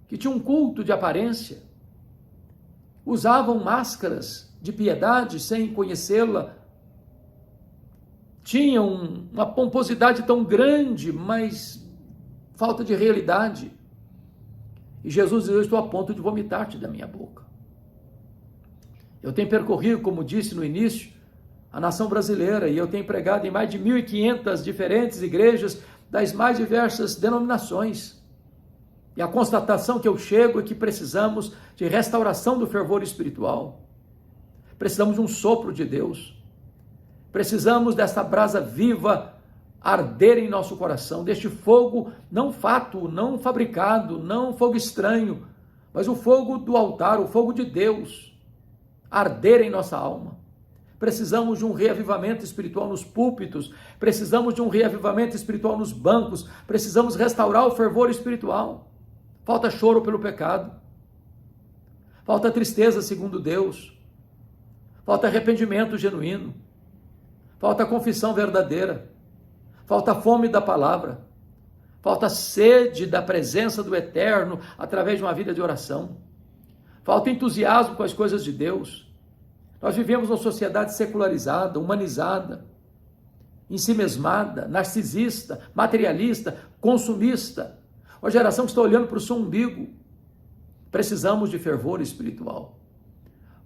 que tinha um culto de aparência, usavam máscaras de piedade sem conhecê-la, tinham uma pomposidade tão grande, mas falta de realidade. E Jesus diz: eu estou a ponto de vomitar-te da minha boca. Eu tenho percorrido, como disse no início, a nação brasileira, e eu tenho pregado em mais de 1.500 diferentes igrejas das mais diversas denominações. E a constatação que eu chego é que precisamos de restauração do fervor espiritual. Precisamos de um sopro de Deus. Precisamos dessa brasa viva arder em nosso coração, deste fogo não fátuo, não fabricado, não fogo estranho, mas o fogo do altar, o fogo de Deus, arder em nossa alma. Precisamos de um reavivamento espiritual nos púlpitos, precisamos de um reavivamento espiritual nos bancos, precisamos restaurar o fervor espiritual. Falta choro pelo pecado, falta tristeza segundo Deus, falta arrependimento genuíno, falta confissão verdadeira, falta fome da palavra, falta sede da presença do Eterno através de uma vida de oração, falta entusiasmo com as coisas de Deus. Nós vivemos uma sociedade secularizada, humanizada, ensimesmada, narcisista, materialista, consumista, uma geração que está olhando para o seu umbigo. Precisamos de fervor espiritual,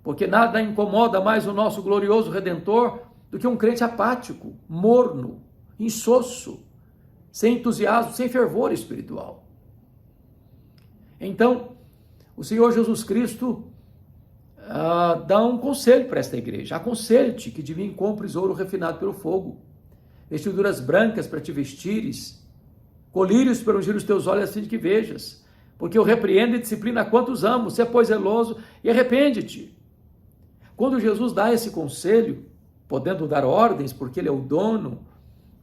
porque nada incomoda mais o nosso glorioso Redentor do que um crente apático, morno, insosso, sem entusiasmo, sem fervor espiritual. Então, o Senhor Jesus Cristo dá um conselho para esta igreja: aconselho-te que de mim compres ouro refinado pelo fogo, vestiduras brancas para te vestires, colírios para ungir os teus olhos assim de que vejas, porque eu repreendo e disciplino a quantos amo, sê pois zeloso e arrepende-te. Quando Jesus dá esse conselho, podendo dar ordens, porque ele é o dono,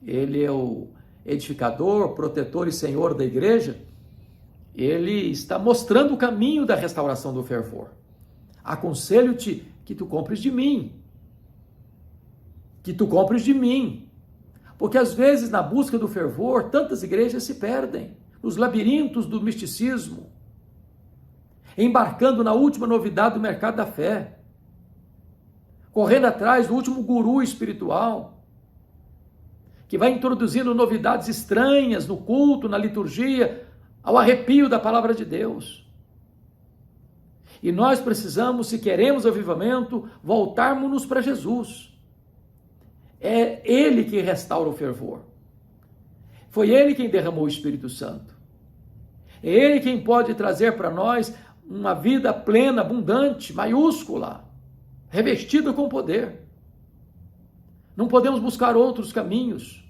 ele é o edificador, protetor e senhor da igreja, ele está mostrando o caminho da restauração do fervor. Aconselho-te que tu compres de mim, porque às vezes na busca do fervor, tantas igrejas se perdem nos labirintos do misticismo, embarcando na última novidade do mercado da fé, correndo atrás do último guru espiritual, que vai introduzindo novidades estranhas no culto, na liturgia, ao arrepio da palavra de Deus. E nós precisamos, se queremos avivamento, voltarmos-nos para Jesus. É Ele que restaura o fervor. Foi Ele quem derramou o Espírito Santo. É Ele quem pode trazer para nós uma vida plena, abundante, maiúscula, revestida com poder. Não podemos buscar outros caminhos,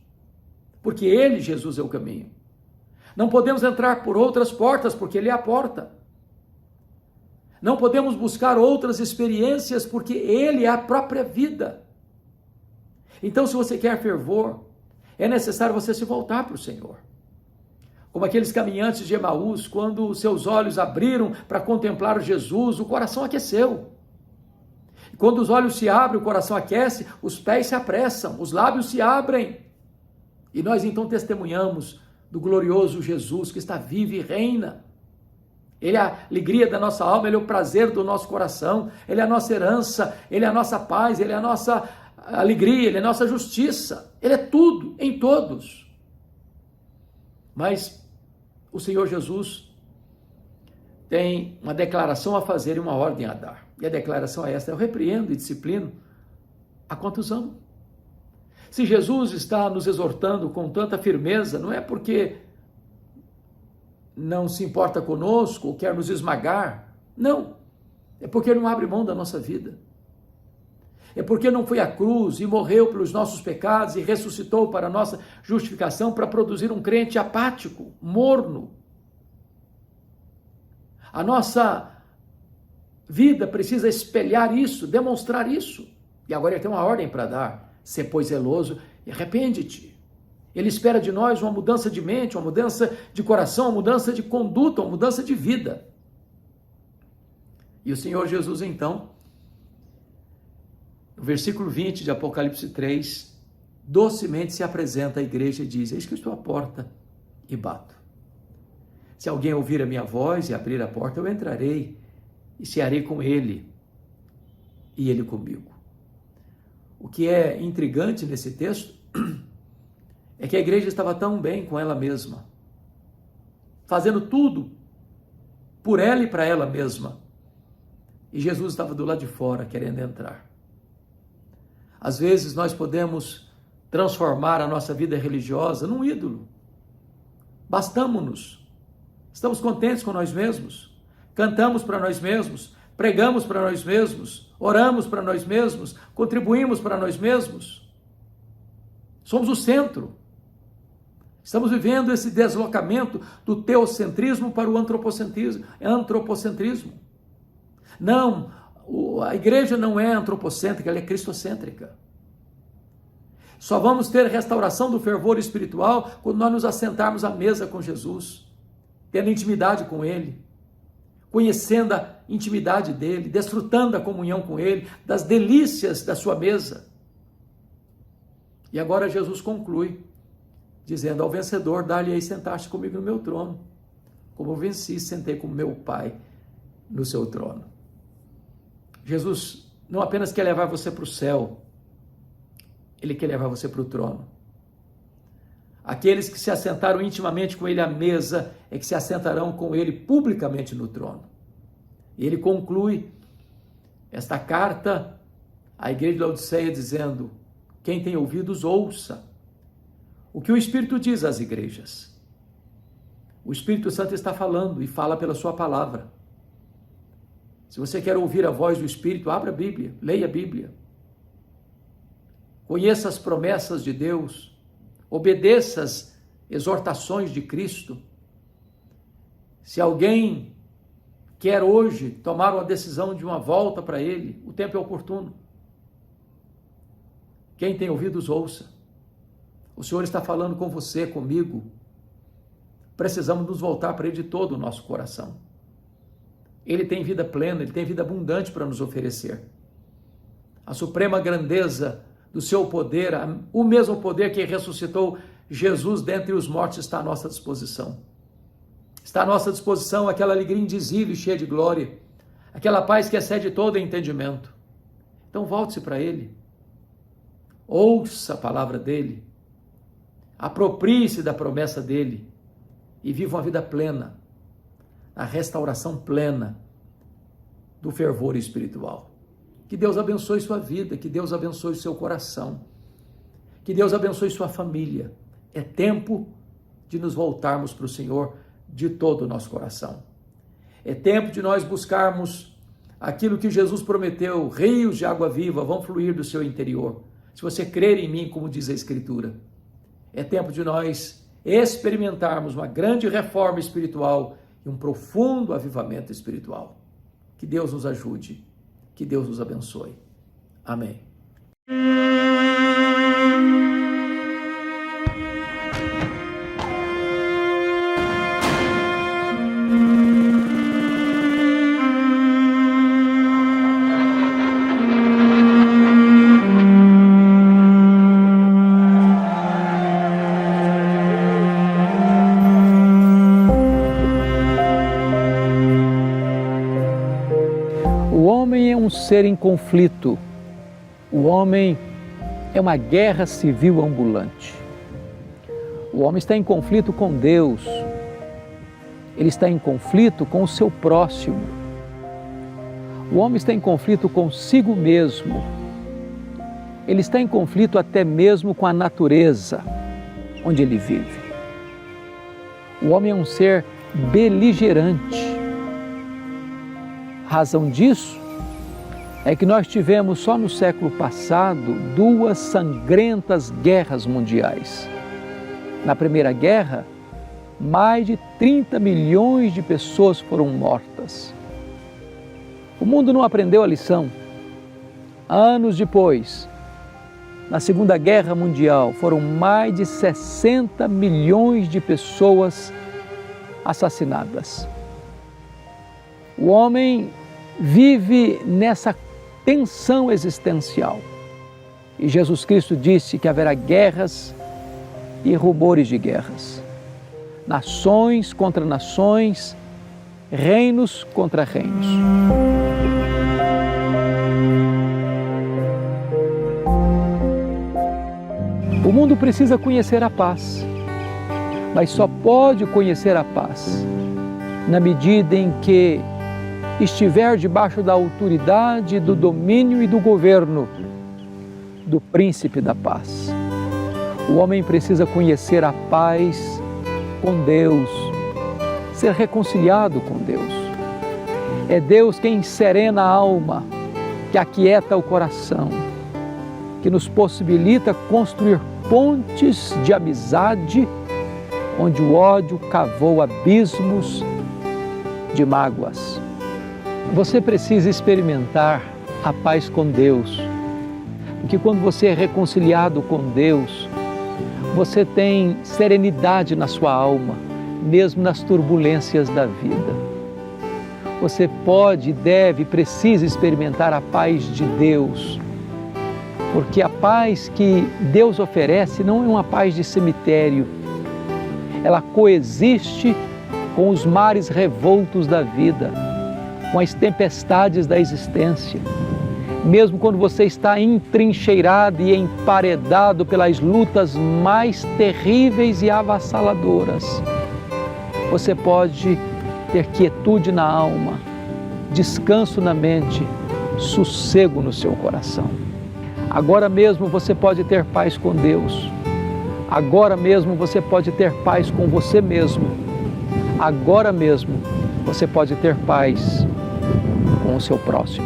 porque Ele, Jesus, é o caminho. Não podemos entrar por outras portas, porque Ele é a porta. Não podemos buscar outras experiências, porque Ele é a própria vida. Então, se você quer fervor, é necessário você se voltar para o Senhor. Como aqueles caminhantes de Emaús, quando seus olhos abriram para contemplar Jesus, o coração aqueceu. E quando os olhos se abrem, o coração aquece, os pés se apressam, os lábios se abrem. E nós então testemunhamos do glorioso Jesus que está vivo e reina. Ele é a alegria da nossa alma, Ele é o prazer do nosso coração, Ele é a nossa herança, Ele é a nossa paz, Ele é a nossa alegria, Ele é a nossa justiça, Ele é tudo em todos. Mas o Senhor Jesus tem uma declaração a fazer e uma ordem a dar. E a declaração é esta: eu repreendo e disciplino a quantos amo. Se Jesus está nos exortando com tanta firmeza, não é porque não se importa conosco ou quer nos esmagar. Não. É porque Ele não abre mão da nossa vida. É porque não foi à cruz e morreu pelos nossos pecados e ressuscitou para a nossa justificação, para produzir um crente apático, morno. A nossa vida precisa espelhar isso, demonstrar isso. E agora Ele tem uma ordem para dar: sê pois zeloso e arrepende-te. Ele espera de nós uma mudança de mente, uma mudança de coração, uma mudança de conduta, uma mudança de vida. E o Senhor Jesus, então, no versículo 20 de Apocalipse 3, docemente se apresenta à igreja e diz: eis que eu estou à porta e bato. Se alguém ouvir a minha voz e abrir a porta, eu entrarei e cearei com ele e ele comigo. O que é intrigante nesse texto é que a igreja estava tão bem com ela mesma, fazendo tudo por ela e para ela mesma, e Jesus estava do lado de fora querendo entrar. Às vezes nós podemos transformar a nossa vida religiosa num ídolo. Bastamo-nos, estamos contentes com nós mesmos, cantamos para nós mesmos, pregamos para nós mesmos, oramos para nós mesmos, contribuímos para nós mesmos. Somos o centro. Estamos vivendo esse deslocamento do teocentrismo para o antropocentrismo. Não, a igreja não é antropocêntrica, ela é cristocêntrica. Só vamos ter restauração do fervor espiritual quando nós nos assentarmos à mesa com Jesus, tendo intimidade com Ele, conhecendo a intimidade dEle, desfrutando da comunhão com Ele, das delícias da sua mesa. E agora Jesus conclui dizendo ao vencedor: dar-lhe-ei sentar-se comigo no meu trono. Como eu venci, sentei com meu Pai no seu trono. Jesus não apenas quer levar você para o céu, Ele quer levar você para o trono. Aqueles que se assentaram intimamente com Ele à mesa é que se assentarão com Ele publicamente no trono. E Ele conclui esta carta à igreja de Laodiceia dizendo: quem tem ouvidos, ouça o que o Espírito diz às igrejas. O Espírito Santo está falando e fala pela sua palavra. Se você quer ouvir a voz do Espírito, abra a Bíblia, leia a Bíblia. Conheça as promessas de Deus, obedeça as exortações de Cristo. Se alguém quer hoje tomar uma decisão de uma volta para Ele, o tempo é oportuno. Quem tem ouvidos, ouça. O Senhor está falando com você, comigo. Precisamos nos voltar para Ele de todo o nosso coração. Ele tem vida plena, Ele tem vida abundante para nos oferecer. A suprema grandeza do seu poder, o mesmo poder que ressuscitou Jesus dentre os mortos, está à nossa disposição. Está à nossa disposição aquela alegria indizível e cheia de glória, aquela paz que excede todo entendimento. Então volte-se para Ele, ouça a palavra dEle, aproprie-se da promessa dEle e viva uma vida plena, a restauração plena do fervor espiritual. Que Deus abençoe sua vida, que Deus abençoe seu coração, que Deus abençoe sua família. É tempo de nos voltarmos para o Senhor de todo o nosso coração. É tempo de nós buscarmos aquilo que Jesus prometeu: rios de água viva vão fluir do seu interior, se você crer em mim, como diz a Escritura. É tempo de nós experimentarmos uma grande reforma espiritual e um profundo avivamento espiritual. Que Deus nos ajude, que Deus nos abençoe. Amém. Um ser em conflito. O homem é uma guerra civil ambulante. O homem está em conflito com Deus. Ele está em conflito com o seu próximo. O homem está em conflito consigo mesmo. Ele está em conflito até mesmo com a natureza onde ele vive. O homem é um ser beligerante. Razão disso é que nós tivemos só no século passado 2 sangrentas guerras mundiais. Na Primeira Guerra, mais de 30 milhões de pessoas foram mortas. O mundo não aprendeu a lição. Anos depois, na Segunda Guerra Mundial, foram mais de 60 milhões de pessoas assassinadas. O homem vive nessa tensão existencial. E Jesus Cristo disse que haverá guerras e rumores de guerras. Nações contra nações, reinos contra reinos. O mundo precisa conhecer a paz, mas só pode conhecer a paz na medida em que estiver debaixo da autoridade, do domínio e do governo do príncipe da paz. O homem precisa conhecer a paz com Deus, ser reconciliado com Deus. É Deus quem serena a alma, que aquieta o coração, que nos possibilita construir pontes de amizade onde o ódio cavou abismos de mágoas. Você precisa experimentar a paz com Deus, porque quando você é reconciliado com Deus, você tem serenidade na sua alma, mesmo nas turbulências da vida. Você pode, deve, precisa experimentar a paz de Deus, porque a paz que Deus oferece não é uma paz de cemitério, ela coexiste com os mares revoltos da vida, com as tempestades da existência. Mesmo quando você está entrincheirado e emparedado pelas lutas mais terríveis e avassaladoras, você pode ter quietude na alma, descanso na mente, sossego no seu coração. Agora mesmo você pode ter paz com Deus. Agora mesmo você pode ter paz com você mesmo. Agora mesmo você pode ter paz com o seu próximo.